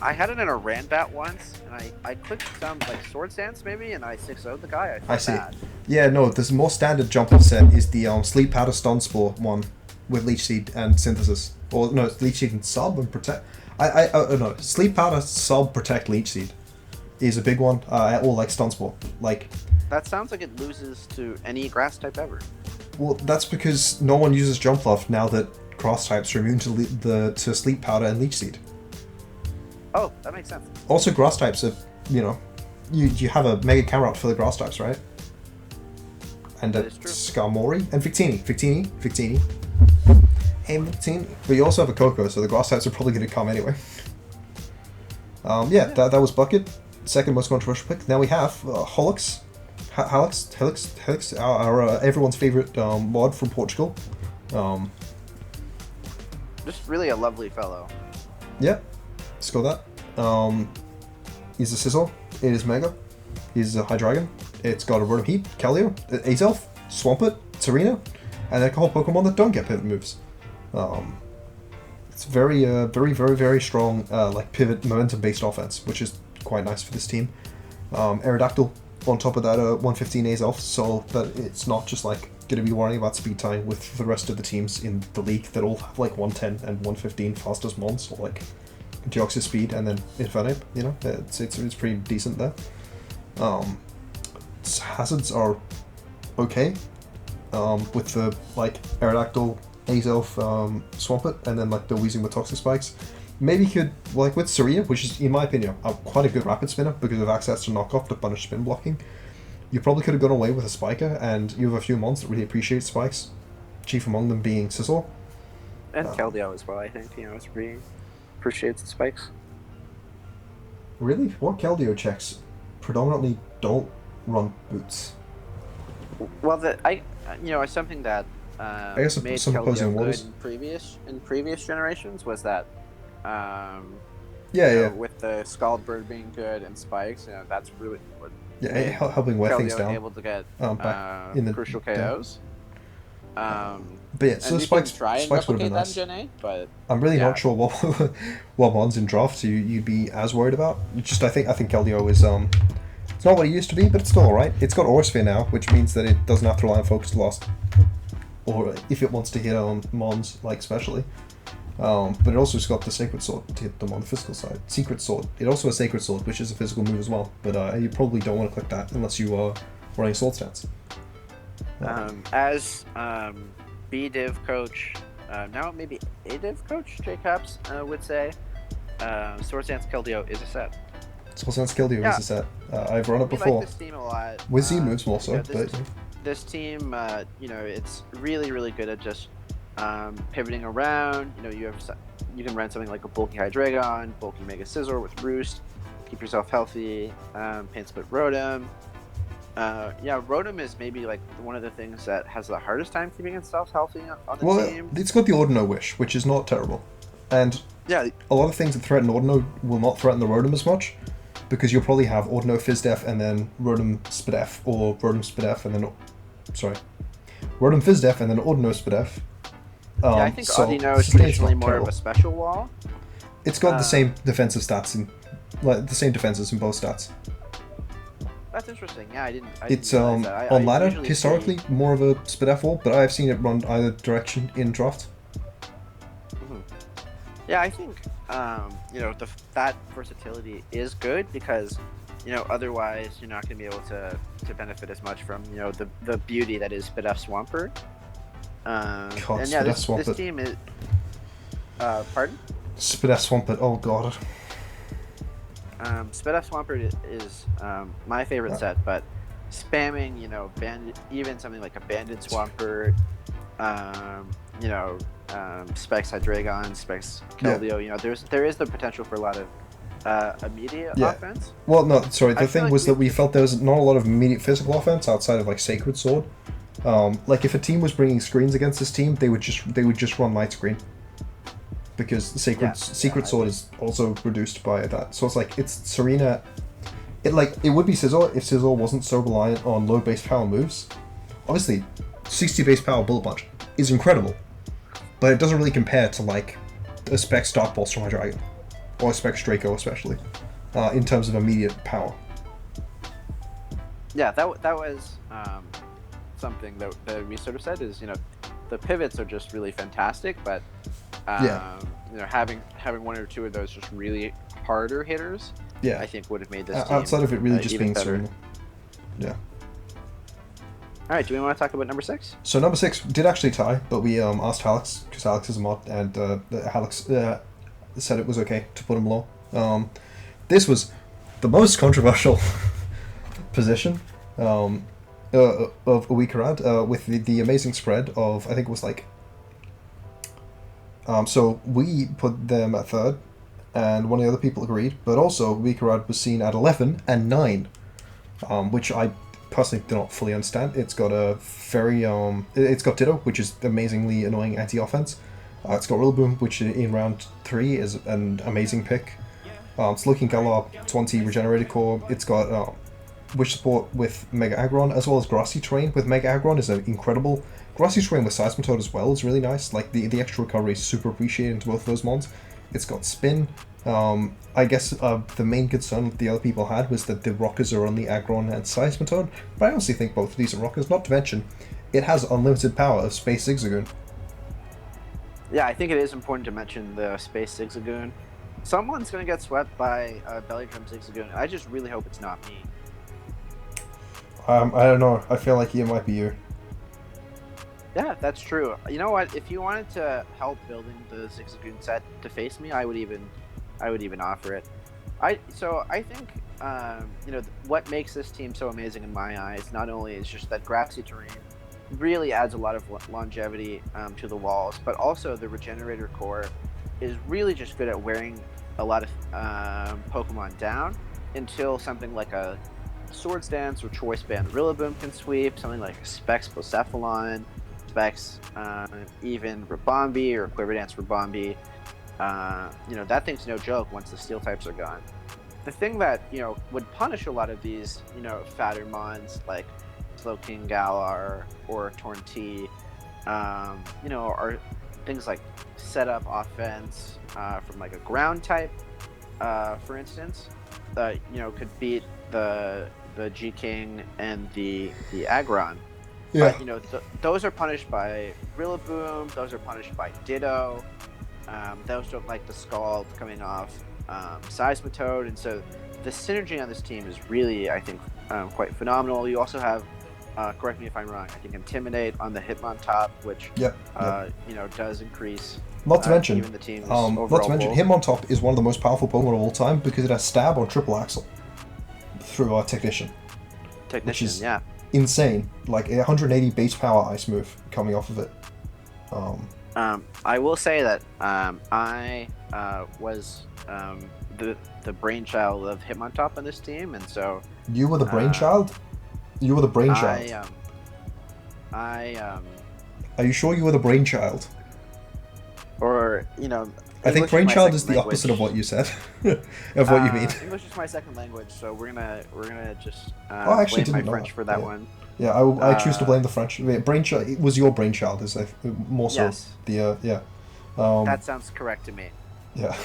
I had it in a Ranbat once, and I clicked some like Sword Stance maybe, and I 6-0'd the guy. I see. Bad. Yeah, no, this more standard Jump Bluff set is the Sleep Powder Stun Spore one with Leech Seed and Synthesis. Or no, it's Leech Seed and Sub and Protect. No, Sleep Powder Sub Protect Leech Seed is a big one, or like Stun Spore. Like, that sounds like it loses to any grass type ever. Well, that's because no one uses Jump Bluff now that grass types are immune to Sleep Powder and Leech Seed. Oh, that makes sense. Also, grass types are, you have a Mega Camera Up for the grass types, right? And Skarmory and Victini. And Victini. But you also have a Coco, so the grass types are probably going to come anyway. That was Bucket. Second most controversial pick. Now we have Helix, our everyone's favorite mod from Portugal. Just really a lovely fellow. Yeah. Let's go that. He's a Sizzle. It is Mega. He's a Hydreigon. It's got a Rotom Heat, Keldeo, Azelf, Swampert, Serena, and a couple Pokemon that don't get pivot moves. It's very, very strong, like pivot momentum-based offense, which is quite nice for this team. Aerodactyl on top of that 115 Azelf, so that it's not just like going to be worrying about speed time with the rest of the teams in the league that all have like 110 and 115 fastest mons, or like Deoxys speed and then Infernape, it's pretty decent there. Hazards are okay, with the like Aerodactyl, Azelf, Swampert, and then like the Weezing with Toxic Spikes. Maybe could, like with Saria, which is in my opinion quite a good rapid spinner because of access to knockoff to punish spin blocking. You probably could have gone away with a Spiker, and you have a few mons that really appreciate spikes, chief among them being Sizzle. And Keldeo as well, I think, it's pretty appreciates the spikes. Really? What Keldeo checks predominantly don't run boots? Well, it's something that I guess made some opposing Keldeo good waters in previous generations was that with the Scald Bird being good and spikes, that's really what Yeah, made helping wear things Keldeo down. able to get Back in the crucial down. KOs. But yeah, so And you spikes can try and spikes would have replicate been that nice. in Gen 8, but I'm really yeah. not sure what what ones in drafts you'd be as worried about. Just I think Keldeo is it's not what it used to be, but it's still alright. It's got Aura Sphere now, which means that it doesn't have to rely on Focus Blast, or if it wants to hit on Mons like specially. But it also has got the Sacred Sword to hit them on the physical side. Secret Sword. It also has Sacred Sword, which is a physical move as well. But you probably don't want to click that unless you are running Sword Stance. As B Div coach, now maybe A Div coach, J Caps would say, Sword Stance Keldeo is a set. Sword Stance Keldeo is a set. I've run it We before. like this team a lot. With Z moves more so, but this team, it's really, really good at just pivoting around. You can run something like a bulky Hydreigon, bulky Mega Scizor with Roost, keep yourself healthy, Pain Split Rotom. Rotom is maybe like one of the things that has the hardest time keeping itself healthy on the team. It's got the Ordino Wish, which is not terrible. And a lot of things that threaten Ordino will not threaten the Rotom as much, because you'll probably have Ordino Fizdef and then Rotom Spidef, or Rotom Spidef and then... Rotom Fizdef and then Ordino Spidef. I think Audino is traditionally more of a special wall. It's got the same defensive stats, the same defenses in both stats. That's interesting. Yeah, I didn't It's realize that. on ladder historically more of a Spidef wall, but I have seen it run either direction in draft. Yeah, I think that versatility is good because otherwise you're not going to be able to benefit as much from the beauty that is Spidef Swampert. This team is. Pardon? Spidef Swampert. Oh god. Spidef Swampert is my favorite set, but spamming, even something like a Banded Swampert, Specs Hydreigon, Specs Keldeo, there is the potential for a lot of immediate offense. Well, no, sorry. The thing was that we felt there was not a lot of immediate physical offense outside of like Sacred Sword. Like if a team was bringing screens against this team, they would just run light screen. Because the Secret Sword is also reduced by that. So it's like, it's Serena... It would be Scizor if Scizor wasn't so reliant on low base power moves. Obviously, 60 base power Bullet Punch is incredible. But it doesn't really compare to like a Specs Dark Pulse from Hydreigon. Or a Specs Draco especially. In terms of immediate power. Yeah, that was something that we sort of said is, the pivots are just really fantastic, but having one or two of those just really harder hitters, I think would have made this team outside of it really just being better. Serena. Yeah. All right, do we want to talk about number 6? So number 6 did actually tie, but we asked Alex, because Alex is a mod, and Alex said it was okay to put him low. This was the most controversial position of a week around, with the amazing spread of, I think it was like... so we put them at 3rd, and one of the other people agreed, but also Wikarad was seen at 11 and 9, which I personally do not fully understand. It's got a very, it's got Ditto, which is amazingly annoying anti-offense. It's got Rillaboom, which in round 3 is an amazing pick. It's looking Galar 20 Regenerated Core. It's got Wish support with Mega Aggron, as well as Grassy Terrain with Mega Aggron is incredible. Grassy Terrain with Seismitoad as well is really nice. Like, the extra recovery is super appreciated into both of those mons. It's got Spin. I guess the main concern the other people had was that the rockers are only Aggron and Seismitoad, but I honestly think both of these are rockers, not to mention it has unlimited power of Space Zigzagoon. Yeah, I think it is important to mention the Space Zigzagoon. Someone's going to get swept by Belly Drum Zigzagoon. I just really hope it's not me. I don't know. I feel like it might be you. Yeah, that's true. You know what? If you wanted to help building the Zigzagoon set to face me, I would even offer it. I think what makes this team so amazing in my eyes not only is just that Grassy Terrain really adds a lot of longevity to the walls, but also the Regenerator Core is really just good at wearing a lot of Pokemon down until something like a Swords Dance or Choice Band Rillaboom can sweep, something like a Specs Blacephalon, Specs even Rabombi or Quiver Dance Rabombi. that thing's no joke once the steel types are gone. The thing that would punish a lot of these fatter mons like Slowking Galar or Torn T, are things like setup offense from like a ground type, for instance, that could beat the G King and the Aggron. Yeah. But those are punished by Rillaboom. Those are punished by Ditto. Those don't like the Scald coming off Seismitoad, and so the synergy on this team is really, I think, quite phenomenal. You also have, correct me if I'm wrong, I think Intimidate on the Hitmontop, which does increase. Not to mention, even the team's overall pull. Hitmontop is one of the most powerful Pokemon of all time because it has Stab on Triple Axle through our Technician. Which is insane. Like 180 base power ice move coming off of it. I will say that I was the brainchild of Hitmontop on this team, and so you were the brainchild. You were the brainchild. Are you sure you were the brainchild? Or I think brainchild is the opposite of what you said, of what you mean. English is my second language, so we're gonna just I actually blame didn't my know French that. for that one. Yeah, I choose to blame the French. Brainchild, it was your brainchild, is more so yes. That sounds correct to me. Yeah.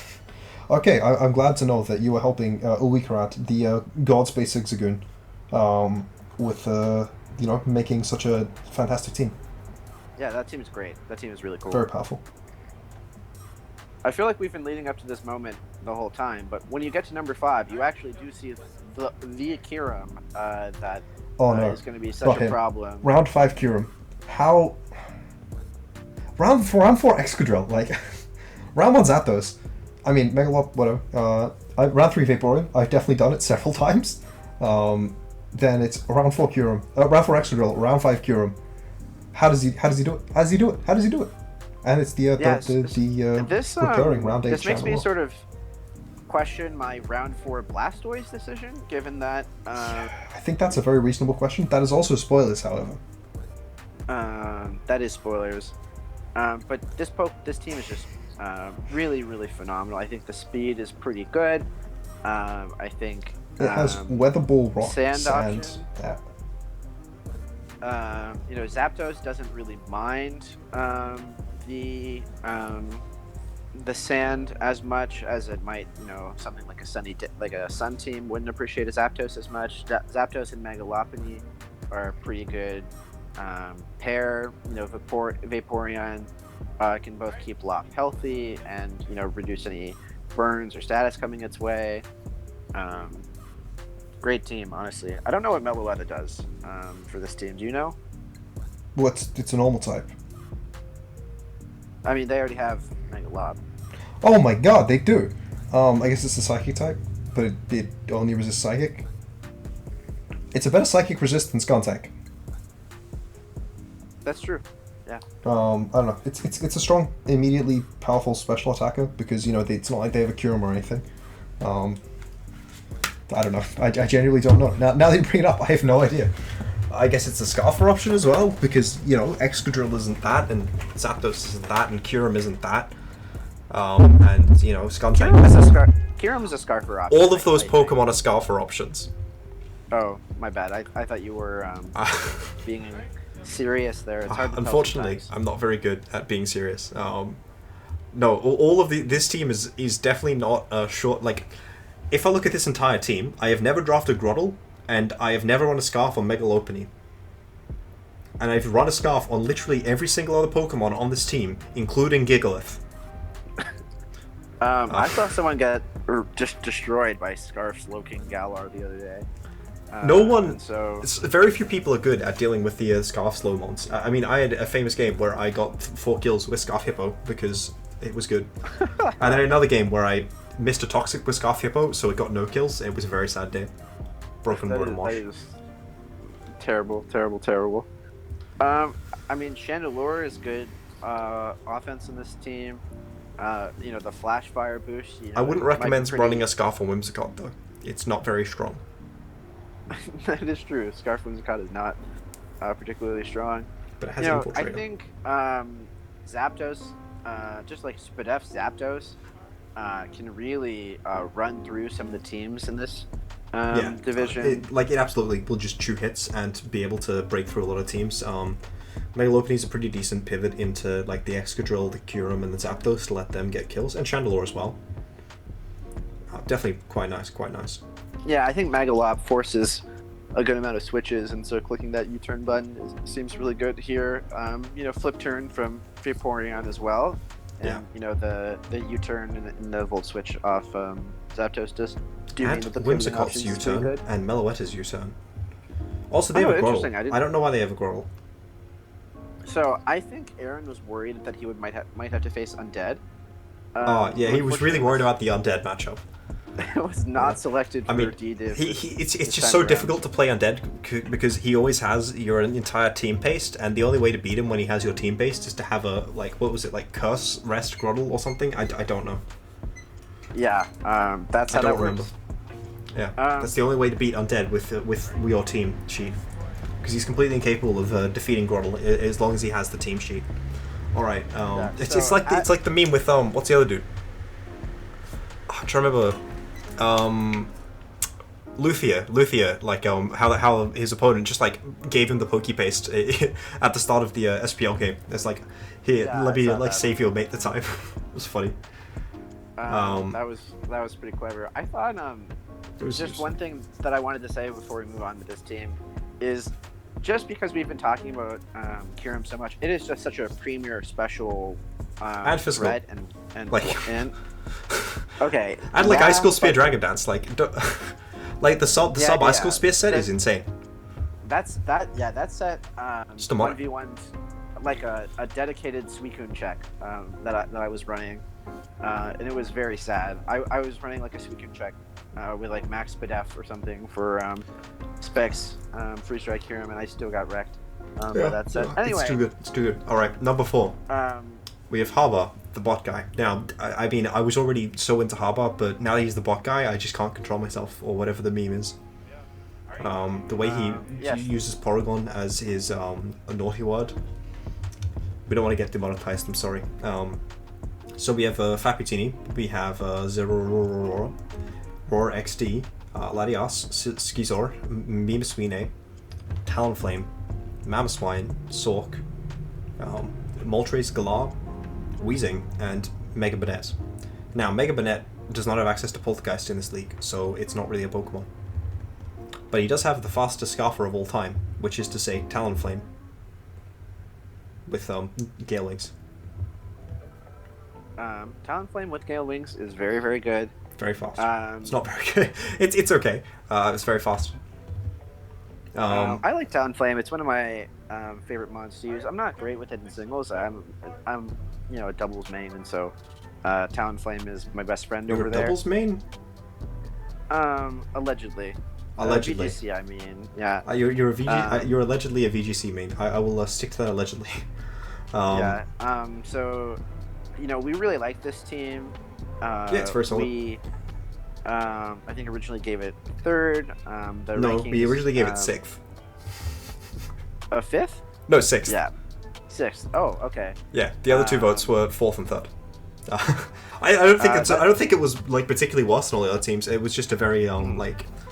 Okay, I'm glad to know that you were helping Uwikarat, the God Space Zigzagoon, with making such a fantastic team. Yeah, that team is great. That team is really cool. Very powerful. I feel like we've been leading up to this moment the whole time, but when you get to number 5, you actually do see the Kyurem that is going to be such a problem. Round 5 Kyurem. How? Round 4 Excadrill. Like, round 1 Zapdos. I mean, Megalop, whatever. Round 3 Vaporeon. I've definitely done it several times. Then it's round 4 Kyurem. Round 4 Excadrill. Round 5 Kyurem. How does he do it? And it's the recurring round 8 This makes me Channel. sort of question my round 4 Blastoise decision, given that I think that's a very reasonable question. That is also spoilers, however. that is spoilers. But this team is just really, really phenomenal. I think the speed is pretty good. I think it has Weather Ball, Rock, Sand option. Yeah. Zapdos doesn't really mind the sand as much as it might, something like a Sun team wouldn't appreciate a Zapdos as much. Zapdos and Megalopony are a pretty good pair. Vaporeon can both keep Lop healthy and reduce any burns or status coming its way. Great team, honestly. I don't know what Meloetta does for this team. Do you know? Well, it's a normal type. I mean, they already have Megalob. Oh my god, they do. I guess it's a Psychic type, but it only resists Psychic. It's a better Psychic resistance Skuntank. That's true. Yeah. I don't know. It's a strong, immediately powerful special attacker because it's not like they have a Kyurem or anything. I don't know. I genuinely don't know. Now that you bring it up, I have no idea. I guess it's a Scarfer option as well because Excadrill isn't that, and Zapdos isn't that, and Kyurem isn't that. And Skuntank. Kyurem is a Scarfer option. All of those Pokemon are Scarfer options. Oh, my bad. I thought you were being serious there. It's hard to unfortunately, tell I'm not very good at being serious. No, all of this team is definitely not a short. Like, if I look at this entire team, I have never drafted Groddle, and I have never run a Scarf on Megalopony. And I've run a Scarf on literally every single other Pokemon on this team, including Gigalith. I saw someone get just destroyed by Scarf Slowking Galar the other day. No one. So very few people are good at dealing with the Scarf Slowmons. I mean, I had a famous game where I got 4 kills with Scarf Hippo because it was good, and then another game where I missed a Toxic with Scarf Hippo, so it got no kills. It was a very sad day. Broken Word and Wash. That is terrible, terrible, terrible. I mean, Chandelure is good offense in this team. The Flash Fire boost. I wouldn't recommend running a Scarf on Whimsicott though. It's not very strong. That is true. Scarf Whimsicott is not particularly strong. But it has Infiltrator. I think Zapdos just like Spadef Zapdos can really run through some of the teams in this division. It absolutely will just chew hits and be able to break through a lot of teams. Megalopion is a pretty decent pivot into like the Excadrill, the Kyurem, and the Zapdos to let them get kills, and Chandelure as well. Definitely quite nice, quite nice. Yeah, I think Megalop forces a good amount of switches, and so clicking that U-turn button seems really good here. Flip turn from Vaporeon as well. And, the U-turn and the Volt switch off Zapdos just do mean that the Whimsicott's U-turn and Meloetta's U-turn. Also, they have a Grotle. I don't know why they have a Grotle. So I think Aaron was worried that he might have to face Undead. He was really worried about the Undead matchup. It was not selected for D Div. It's just so difficult to play Undead because he always has your entire team paced, and the only way to beat him when he has your team paced is to have a Curse Rest Grotle or something. I don't know. Yeah, that's how that works. Yeah, that's the only way to beat Undead with your team sheet, because he's completely incapable of defeating Grotle as long as he has the team sheet. All right, it's like the meme with what's the other dude? I'm trying to remember. Luthia, like how his opponent just like gave him the Poke Paste at the start of the SPL game. It's like, here, let me save your mate the time. It was funny. That was pretty clever. I thought just one thing that I wanted to say before we move on to this team is just because we've been talking about Kyurem so much, it is just such a premier special and physical threat and okay. And like Ice School Spear Dragon Dance, like the sub Ice School Spear set is insane. That set just a 1v1, like a dedicated Suicune check that I was running, and it was very sad. I was running like a Suicune check with like Max Spadef or something for Specs Free Strike Kyurem, and I still got wrecked. That set. Anyway, it's too good. All right, number 4. We have Harbor, the bot guy. Now, I mean, I was already so into Harbor, but now that he's the bot guy, I just can't control myself, or whatever the meme is. The way he uses Porygon as his a naughty word. We don't want to get demonetized, I'm sorry. So we have Faputini, we have Zero Roar XD, Latias, Skizor, Mimoswine, Talonflame, Mamoswine, Sork, Moltres, Galar, Weezing, and Mega Banette. Now, Mega Banette does not have access to Poltergeist in this league, so it's not really a Pokemon. But he does have the fastest Scarfer of all time, which is to say Talonflame, with Gale Wings. Talonflame with Gale Wings is very, very good. Very fast. It's not very good. It's okay. It's very fast. I like Talonflame. It's one of my favorite mons to use. I'm not great with it in singles. I'm a doubles main, and so Talonflame is my best friend over there. Doubles main? Allegedly. Allegedly. VGC, I mean, yeah. You're a VG. You're allegedly a VGC main. I will stick to that allegedly. So, we really like this team. It's very solid. We, I think originally gave it 3rd. We originally gave it 6th. 5th? No, 6th. Yeah, 6th. Oh, okay. Yeah, the other 2 votes were 4th and 3rd. I don't think it was like particularly worse than all the other teams. It was just a very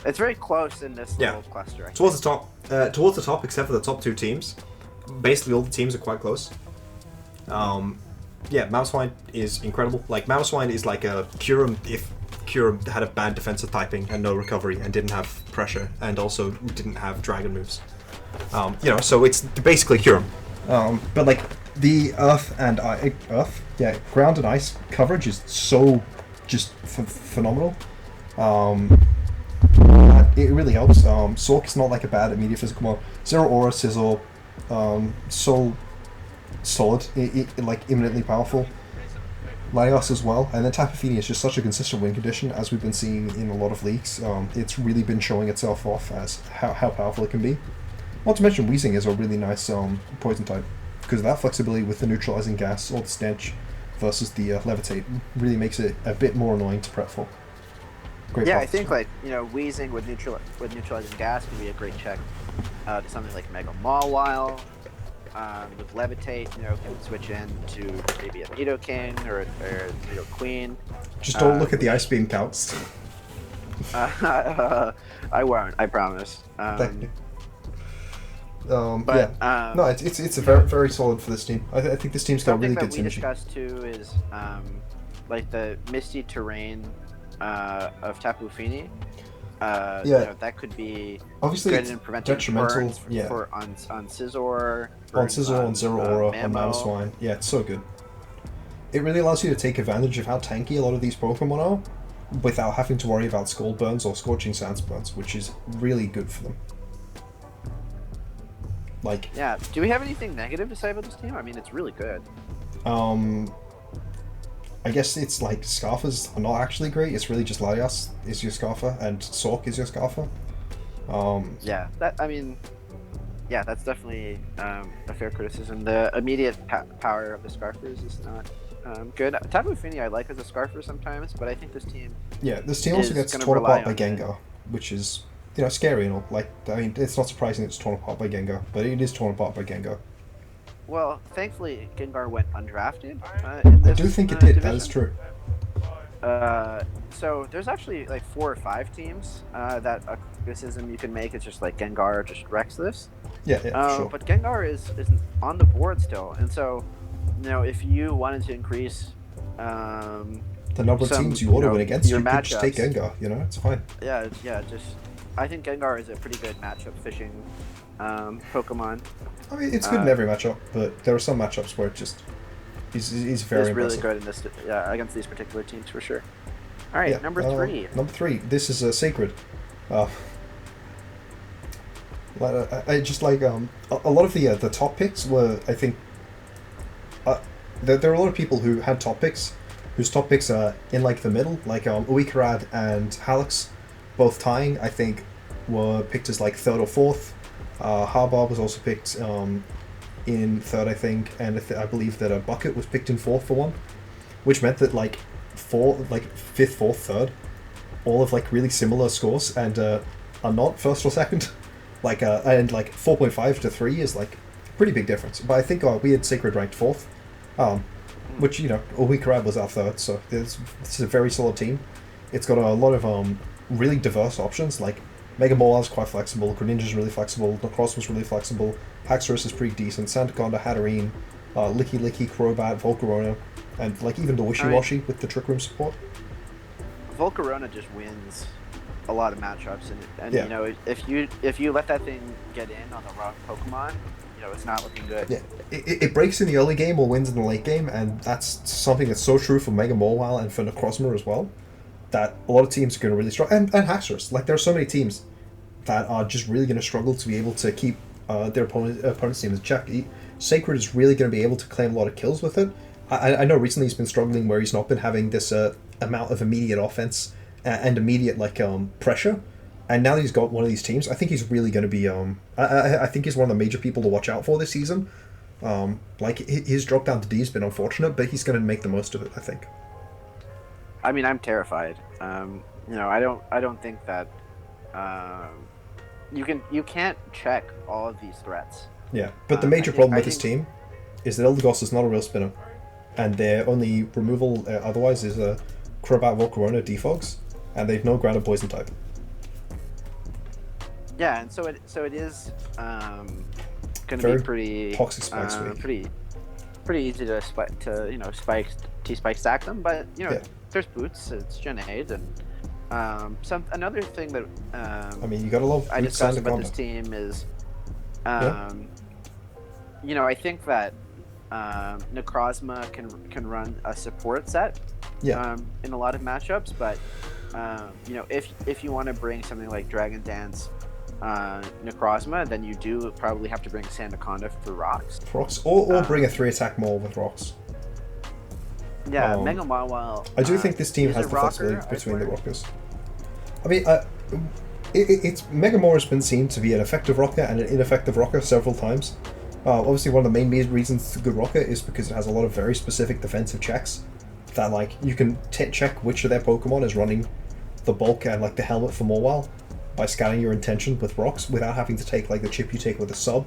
It's very close in this little cluster. Towards the top, except for the top 2 teams. Basically, all the teams are quite close. Mamoswine is incredible. Like, Mamoswine is like a Kyurem if Kyurem had a bad defensive typing and no recovery and didn't have pressure and also didn't have dragon moves. So it's basically Kyurem. But like the ground and ice coverage is so just phenomenal. It really helps. Sork's not like a bad immediate physical mode. Zero Aura, Sizzle, so solid, like imminently powerful. Latios as well, and then Tapu Fini is just such a consistent win condition as we've been seeing in a lot of leagues. It's really been showing itself off as how powerful it can be. Not to mention Weezing is a really nice poison type, because of that flexibility with the neutralizing gas or the stench versus the levitate really makes it a bit more annoying to prep for. Great I think Weezing with neutralizing gas can be a great check to something like Mega Mawile. with Levitate, can switch into maybe a Nidoking or a Nido Queen. Just don't look at the Ice Beam counts. I won't. I promise. No, it's a very very solid for this team. I think this team's got really good something that we synergy. discussed too is like the misty terrain of Tapu Fini. That could be Obviously good it's in preventing detrimental. burns Yeah, on Scizor, on Scizor, on Zeraora, on Mammo. Mamoswine. Yeah, it's so good. It really allows you to take advantage of how tanky a lot of these Pokemon are, without having to worry about Scald Burns or Scorching Sands Burns, which is really good for them. Like, Yeah. Do we have anything negative to say about this team? I mean, it's really good. I guess it's like Scarfers are not actually great. It's really just Latias is your Scarfer and Sork is your Scarfer. Yeah. That's definitely a fair criticism. The immediate power of the Scarfers is not good. Tapu Fini I like as a Scarfer sometimes, but I think this team. Yeah, this team also is gets gonna torn rely apart by on it. Gengar, which is, scary and all. Like, I mean, it's not surprising it's torn apart by Gengar, but it is torn apart by Gengar. Well, thankfully, Gengar went undrafted. In I this, do think it did. That division. is true. So there's actually like 4 or 5 teams that a criticism you can make is just like Gengar just wrecks this. Yeah, for sure. But Gengar is on the board still, and so if you wanted to increase The number of some, teams you want to win against, your you could just take matchups. Gengar. It's fine. I think Gengar is a pretty good matchup fishing Pokemon. I mean, it's good in every matchup, but there are some matchups where it just he's very He's really impressive. good in this against these particular teams for sure. All right, Yeah, number 3. Number 3. This is Sacred. I just like a lot of the top picks were, I think. There are a lot of people who had top picks, whose top picks are in like the middle, like Uikarad and Halix, both tying. I think were picked as like 3rd or 4th. Harbaugh was also picked in 3rd, I think, and I believe that a Bucket was picked in 4th for one, which meant that like 5th, 4th, 3rd, all have like really similar scores and are not 1st or 2nd. And 4.5 to 3 is like a pretty big difference. But I think we had Sacred ranked 4th, which Uikarad was our 3rd, so this is a very solid team. It's got a lot of really diverse options. Like Mega Mawile is quite flexible, Greninja's really flexible, Necros was really flexible, Haxorus is pretty decent, Sandaconda, Hatterene, Licky, Crobat, Volcarona, and like even the Wishy-Washy with the Trick Room support. Volcarona just wins a lot of matchups, and Yeah. if you let that thing get in on the wrong Pokemon, it's not looking good. Yeah, it breaks in the early game or wins in the late game, and that's something that's so true for Mega Mawile and for Necrozma as well, that a lot of teams are going to really struggle. And Haxorus, like there are so many teams that are just really going to struggle to be able to keep their opponent's team in check. Sacred is really going to be able to claim a lot of kills with it. I know recently he's been struggling where he's not been having this amount of immediate offense and immediate pressure. And now that he's got one of these teams, I think he's really going to be. I think he's one of the major people to watch out for this season. His drop down to D has been unfortunate, but he's going to make the most of it, I think. I mean, I'm terrified. I don't think that you can't check all of these threats. Yeah, but the major problem with this team is that Eldegoss is not a real spinner, and their only removal otherwise is Crobat, Volcarona, Defogs, and they've no grounded poison type. Yeah, and so it is going to Very be pretty toxic spikes week. pretty easy to spike stack them, but there's Boots, it's Gen 8, and another thing that I mean, you gotta love I Boots discussed and about Gonda. this team is I think that Necrozma can run a support set in a lot of matchups, but if you want to bring something like Dragon Dance Necrozma, then you do probably have to bring Sandaconda for rocks. Or bring a 3-attack Maul with rocks. Yeah, Mega Mawile. I do think this team is has a the rocker, flexibility I between the swear. rockers. I mean, it's Mega Maul has been seen to be an effective rocker and an ineffective rocker several times. Obviously, one of the main reasons it's a good rocker is because it has a lot of very specific defensive checks that you can check which of their Pokemon is running the bulk and the helmet for Mawile by scanning your intention with rocks without having to take the chip you take with a sub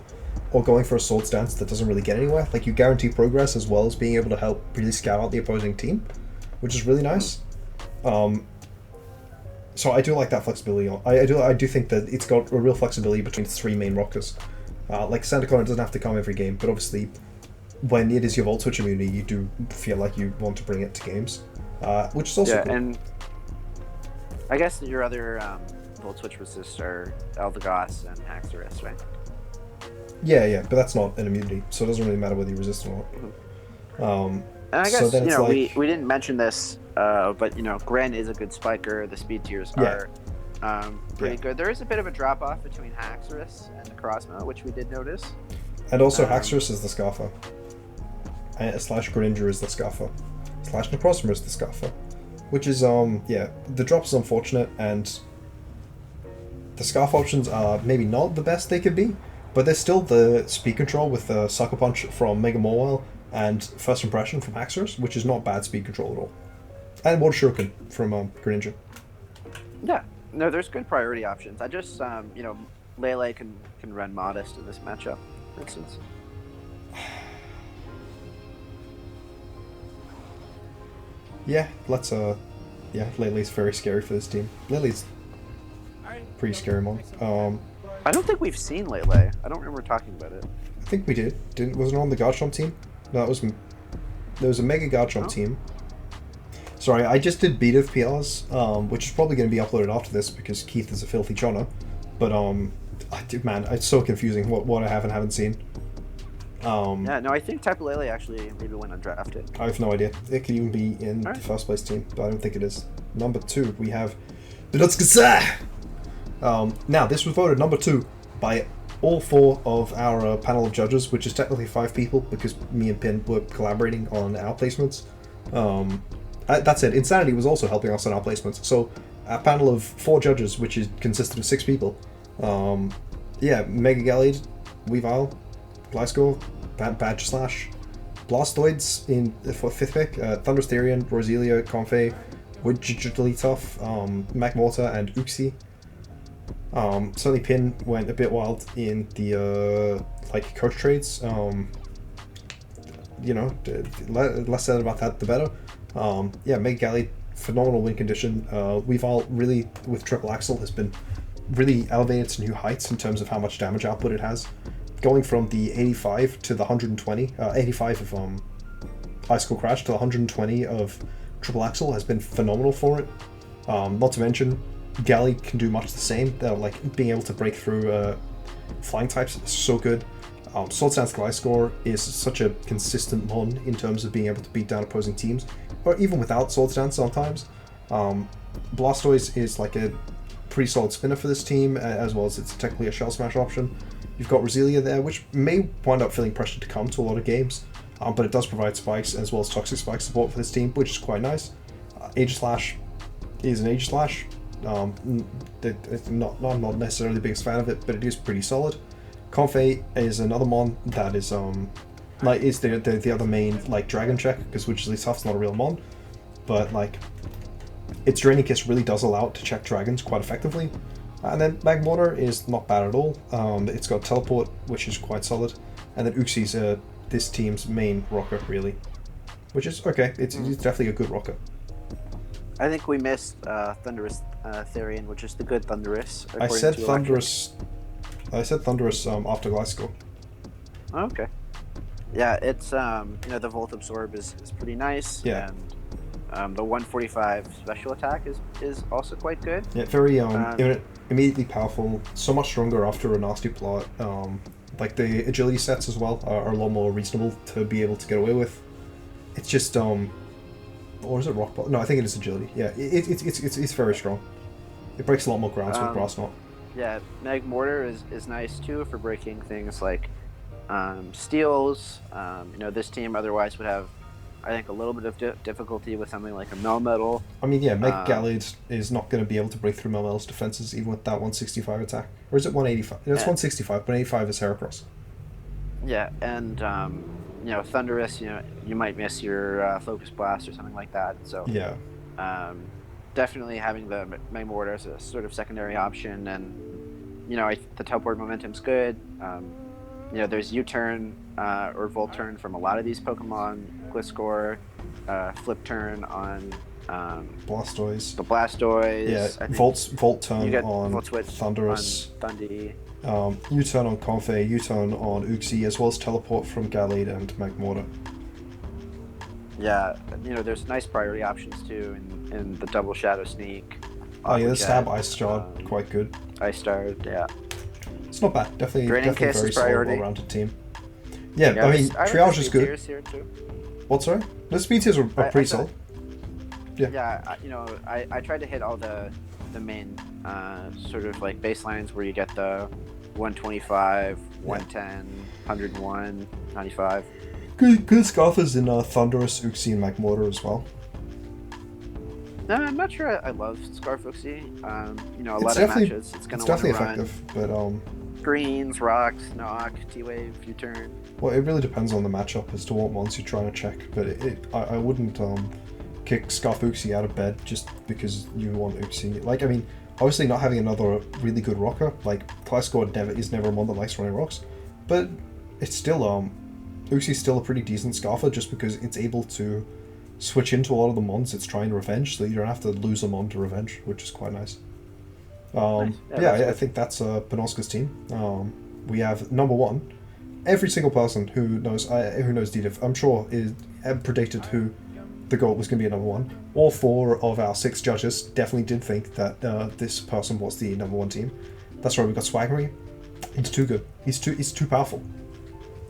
or going for a sword stance that doesn't really get anywhere. Like, you guarantee progress as well as being able to help really scout out the opposing team, which is really nice. So I do like that flexibility. I do think that it's got a real flexibility between the three main rockers. Like, Santa Clara doesn't have to come every game, but obviously when it is your Volt Switch immunity, you do feel like you want to bring it to games, which is also cool. And I guess your other Volt Switch resists are Eldegoss and Haxorus, right? Yeah, but that's not an immunity, so it doesn't really matter whether you resist or not. And I guess, so then you it's know, like, we didn't mention this, but, you know, Gren is a good spiker. The speed tiers are pretty good. There is a bit of a drop-off between Haxorus and Necrozma, which we did notice. and also Haxorus is the Scarfer, slash Greninja is the Scarfer, slash Necrozma is the Scarfer, which is, the drop is unfortunate, and the Scarf options are maybe not the best they could be, but there's still the speed control with the Sucker Punch from Mega Mawile and First Impression from Haxorus, which is not bad speed control at all. And Water Shuriken from Greninja. Yeah, no, there's good priority options. I just, you know, Lele can run Modest in this matchup, for instance. Yeah, Lele's very scary for this team. Lele's pretty scary mon. I don't think we've seen Lele. I don't remember talking about it. I think we did. Wasn't it on the Garchomp team? No, there was a Mega Garchomp team. Sorry, I just did B Div PRs, which is probably going to be uploaded after this because Keith is a filthy chonner. But man, it's so confusing what I have and haven't seen. Yeah, no, I think Tapu Lele actually maybe went undrafted. I have no idea. It could even be in the first place team, but I don't think it is. Number 2, we have the Dutskasa! Now, this was voted number 2 by all 4 of our panel of judges, which is technically 5 people because me and Pin were collaborating on our placements. That's it. Insanity was also helping us on our placements. So, a panel of 4 judges, which consisted of 6 people. Mega Gallade, Weavile, Gliscor, Badge Slash, Blastoids for 5th pick, Thundurus Therian, Roselia, Comfey, Wigglytuff, Magmortar, and Uxie. Certainly Pin went a bit wild in the coach trades. Less said about that, the better. Mega Gallade, phenomenal win condition. Weavile really, with Triple Axel, has been really elevated to new heights in terms of how much damage output it has. Going from the 85 to the 120, 85 of Icicle Crash to the 120 of Triple Axel has been phenomenal for it. Not to mention, Gallade can do much the same. Being able to break through flying types is so good. Sword Stance Gliscor is such a consistent mon in terms of being able to beat down opposing teams, or even without Sword Stance sometimes. Blastoise is like a pretty solid spinner for this team, as well as it's technically a Shell Smash option. You've got Roselia there, which may wind up feeling pressure to come to a lot of games, but it does provide spikes as well as toxic spike support for this team, which is quite nice. Aegislash is an Aegislash. I'm not necessarily the biggest fan of it, but it is pretty solid. Comfey is another mon that is is the other main Dragon Check, because Wigglytuff's not a real mon, but its Draining Kiss really does allow it to check dragons quite effectively. And then Magmortar is not bad at all. It's got Teleport, which is quite solid. And then Uxie's this team's main rocker, really. Which is okay. It's definitely a good rocker. I think we missed Thundurus Therian, which is the good Thundurus. I said Thundurus after Gliscor. Oh, okay. Yeah, it's the Volt Absorb is pretty nice. Yeah. And the 145 special attack is also quite good. Yeah, very immediately powerful. So much stronger after a nasty plot. The agility sets as well are a lot more reasonable to be able to get away with. It's just or is it rock ball? No, I think it is agility. Yeah, it's very strong. It breaks a lot more grounds with Grass Knot. Yeah, Magmortar is nice too for breaking things like steals. This team otherwise would have, I think, a little bit of difficulty with something like a Melmetal. I mean, yeah, Mega Gallade is not going to be able to break through Melmetal's defenses even with that 165 attack. Or is it 185? No, it's 165, but 85 is Heracross. Yeah, and Thundurus, you might miss your Focus Blast or something like that. So yeah, definitely having the Magmortar as a sort of secondary option, and the teleport momentum's good. There's U-turn or Volt turn from a lot of these Pokemon. Gliscor, Flip turn on Blastoise. the Blastoise. Yeah, I think Volt you turn get on Volt Switch Thundurus. on Thundy. U-turn on Comfey, U-turn on Uxie, as well as teleport from Gallade and Magmortar. Yeah, there's nice priority options too in the double Shadow Sneak. Oh yeah, the Aqua Stab Jet, Ice Shard, quite good. Ice Star, yeah. It's not bad. Definitely Draining very Kiss is solid, priority. well-rounded team. Yeah, Yeah, I mean, like Triage the is speed good. tiers here too. What, sorry? The speed tiers are pretty solid. Yeah. Yeah, I tried to hit all the main sort of like baselines where you get the 125, 110, 101, 95. Good Scarfers in Thundurus, Uxie, and Magmortar as well. No, I'm not sure I love Scarfoxy. A It's lot of definitely- matches. It's going It's to want to definitely run effective, but greens, rocks, knock, T-wave, U-turn. well, it really depends on the matchup as to what mons you're trying to check. But I wouldn't kick Scarf Uxie out of bed just because you want Uxie. Like, I mean, obviously not having another really good rocker, like Gliscor is never a mon that likes running rocks, but it's still Uxie's still a pretty decent Scarfer just because it's able to switch into a lot of the mons it's trying to revenge, so you don't have to lose a mon to revenge, which is quite nice. Nice. Yeah, I good. think that's Panoska's team. We have number one. Every single person who knows D Div, I'm sure, predicted who the GOAT was going to be at number one. All 4 of our 6 judges definitely did think that this person was the number one team. That's right, we got Swaggery. He's too good. He's too powerful.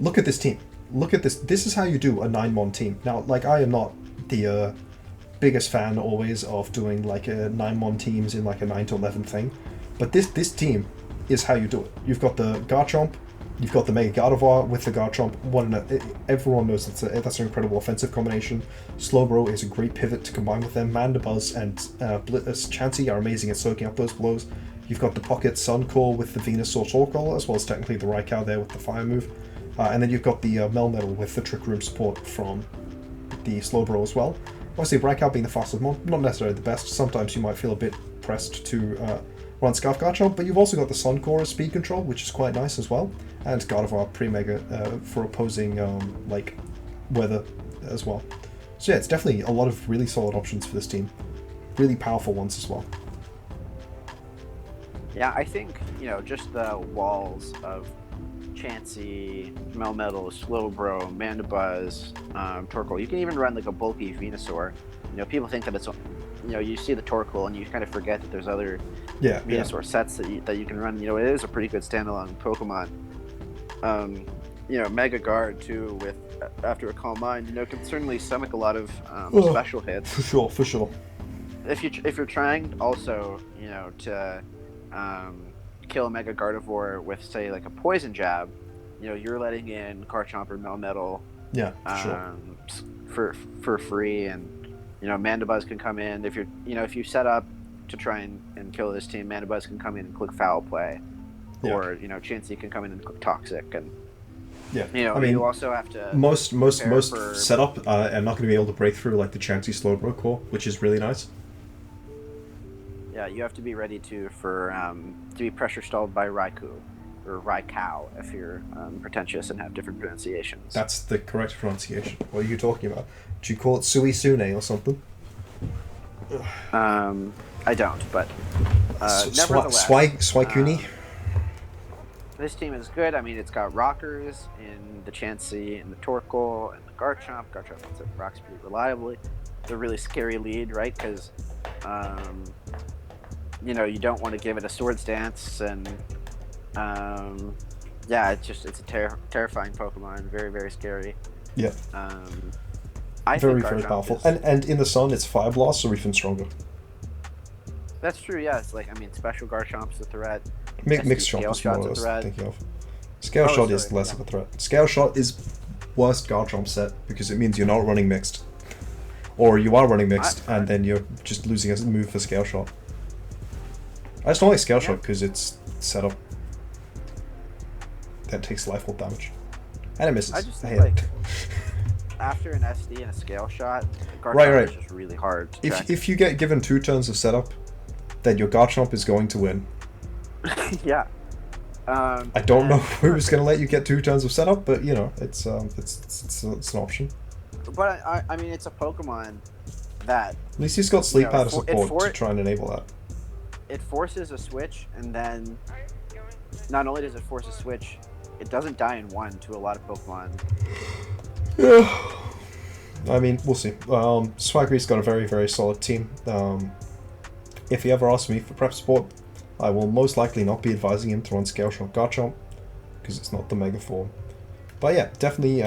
Look at this team. Look at this. This is how you do a 9-mon team. Now, like, I am not the biggest fan always of doing like a 9-mon teams in like a 9 to 11 thing, but this team is how you do it. You've got the Garchomp, you've got the Mega Gardevoir with the Garchomp. Everyone knows that's an incredible offensive combination. Slowbro is a great pivot to combine with them. Mandibuzz and Chansey are amazing at soaking up those blows. You've got the Pocket Suncore with the Venusaur Torkoal, as well as technically the Raikou there with the Fire move. And then you've got the Melmetal with the Trick Room support from the Slowbro as well. Obviously, Raikou being the fastest mon, not necessarily the best. Sometimes you might feel a bit pressed to run Scarf Garchomp, but you've also got the Suncore as speed control, which is quite nice as well. And Gardevoir Pre-Mega for opposing like weather as well. So yeah, it's definitely a lot of really solid options for this team. Really powerful ones as well. Yeah, I think, just the walls of Chansey, Melmetal, Slowbro, Mandibuzz, Torkoal. You can even run like a bulky Venusaur. People think that it's, you see the Torkoal and you kind of forget that there's other Venusaur sets that you can run. It is a pretty good standalone Pokemon. Mega Guard too, with after a Calm Mind, can certainly stomach a lot of special hits. For sure. If you're trying also, to kill a Mega Gardevoir with, say, like a Poison Jab, you're letting in Garchomp or Melmetal for free, and Mandibuzz can come in. If you set up to try and kill this team, Mandibuzz can come in and click Foul Play, or Chansey can come in and click Toxic, and I mean, you also have to most setup are not going to be able to break through like the Chansey Slowbro core, which is really nice. Yeah, you have to be ready to be pressure stalled by Raikou, or Raikou if you're pretentious and have different pronunciations. That's the correct pronunciation. What are you talking about? Do you call it Suisune or something? I don't, but nevertheless, Swikuni. This team is good. I mean, it's got rockers in the Chansey and the Torkoal and the Garchomp. Garchomp rocks pretty reliably. It's a really scary lead, right? Because you don't want to give it a Swords Dance, and it's a terrifying Pokemon, very, very scary. Yeah. I very, think very Garchomp powerful. is- And in the sun, it's Fire Blast, so even stronger. That's true. Yeah, it's like, Special Garchomp's a threat. Mixed Scale Shot is more Shot's what I a was threat. thinking of. Scale Shot is sorry, less of a threat. Scale Shot is worst Garchomp set because it means you're not running mixed. Or you are running mixed and then you're just losing a move for Scale Shot. I just don't like Scale Shot because it's set up that takes life hold damage. And it misses. I just hate think, it. after an SD and a Scale Shot, Garchomp Right. is just really hard to check. If you get given 2 turns of setup, then your Garchomp is going to win. Yeah. I don't know and- who's going to let you get 2 turns of setup, but you know, it's an option. But I mean, it's a Pokemon that At least he's got sleep powder it support to try and enable that. it forces a switch, and then not only does it force a switch, it doesn't die in one to a lot of Pokemon. Yeah. I mean, we'll see. Swaggery's got a very, very solid team. If he ever asks me for prep support, I will most likely not be advising him to run Scale Shot Garchomp, because it's not the Mega form. But yeah, definitely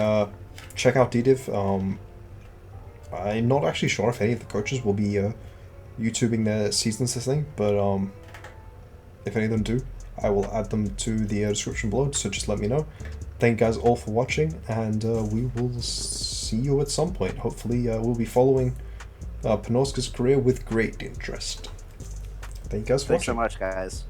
check out D Div. I'm not actually sure if any of the coaches will be YouTubing their seasons this thing, but if any of them do, I will add them to the description below, so just let me know. Thank you guys all for watching, and we will see you at some point. Hopefully we'll be following Panorska's career with great interest. Thank you guys for Thanks so watching. much, guys.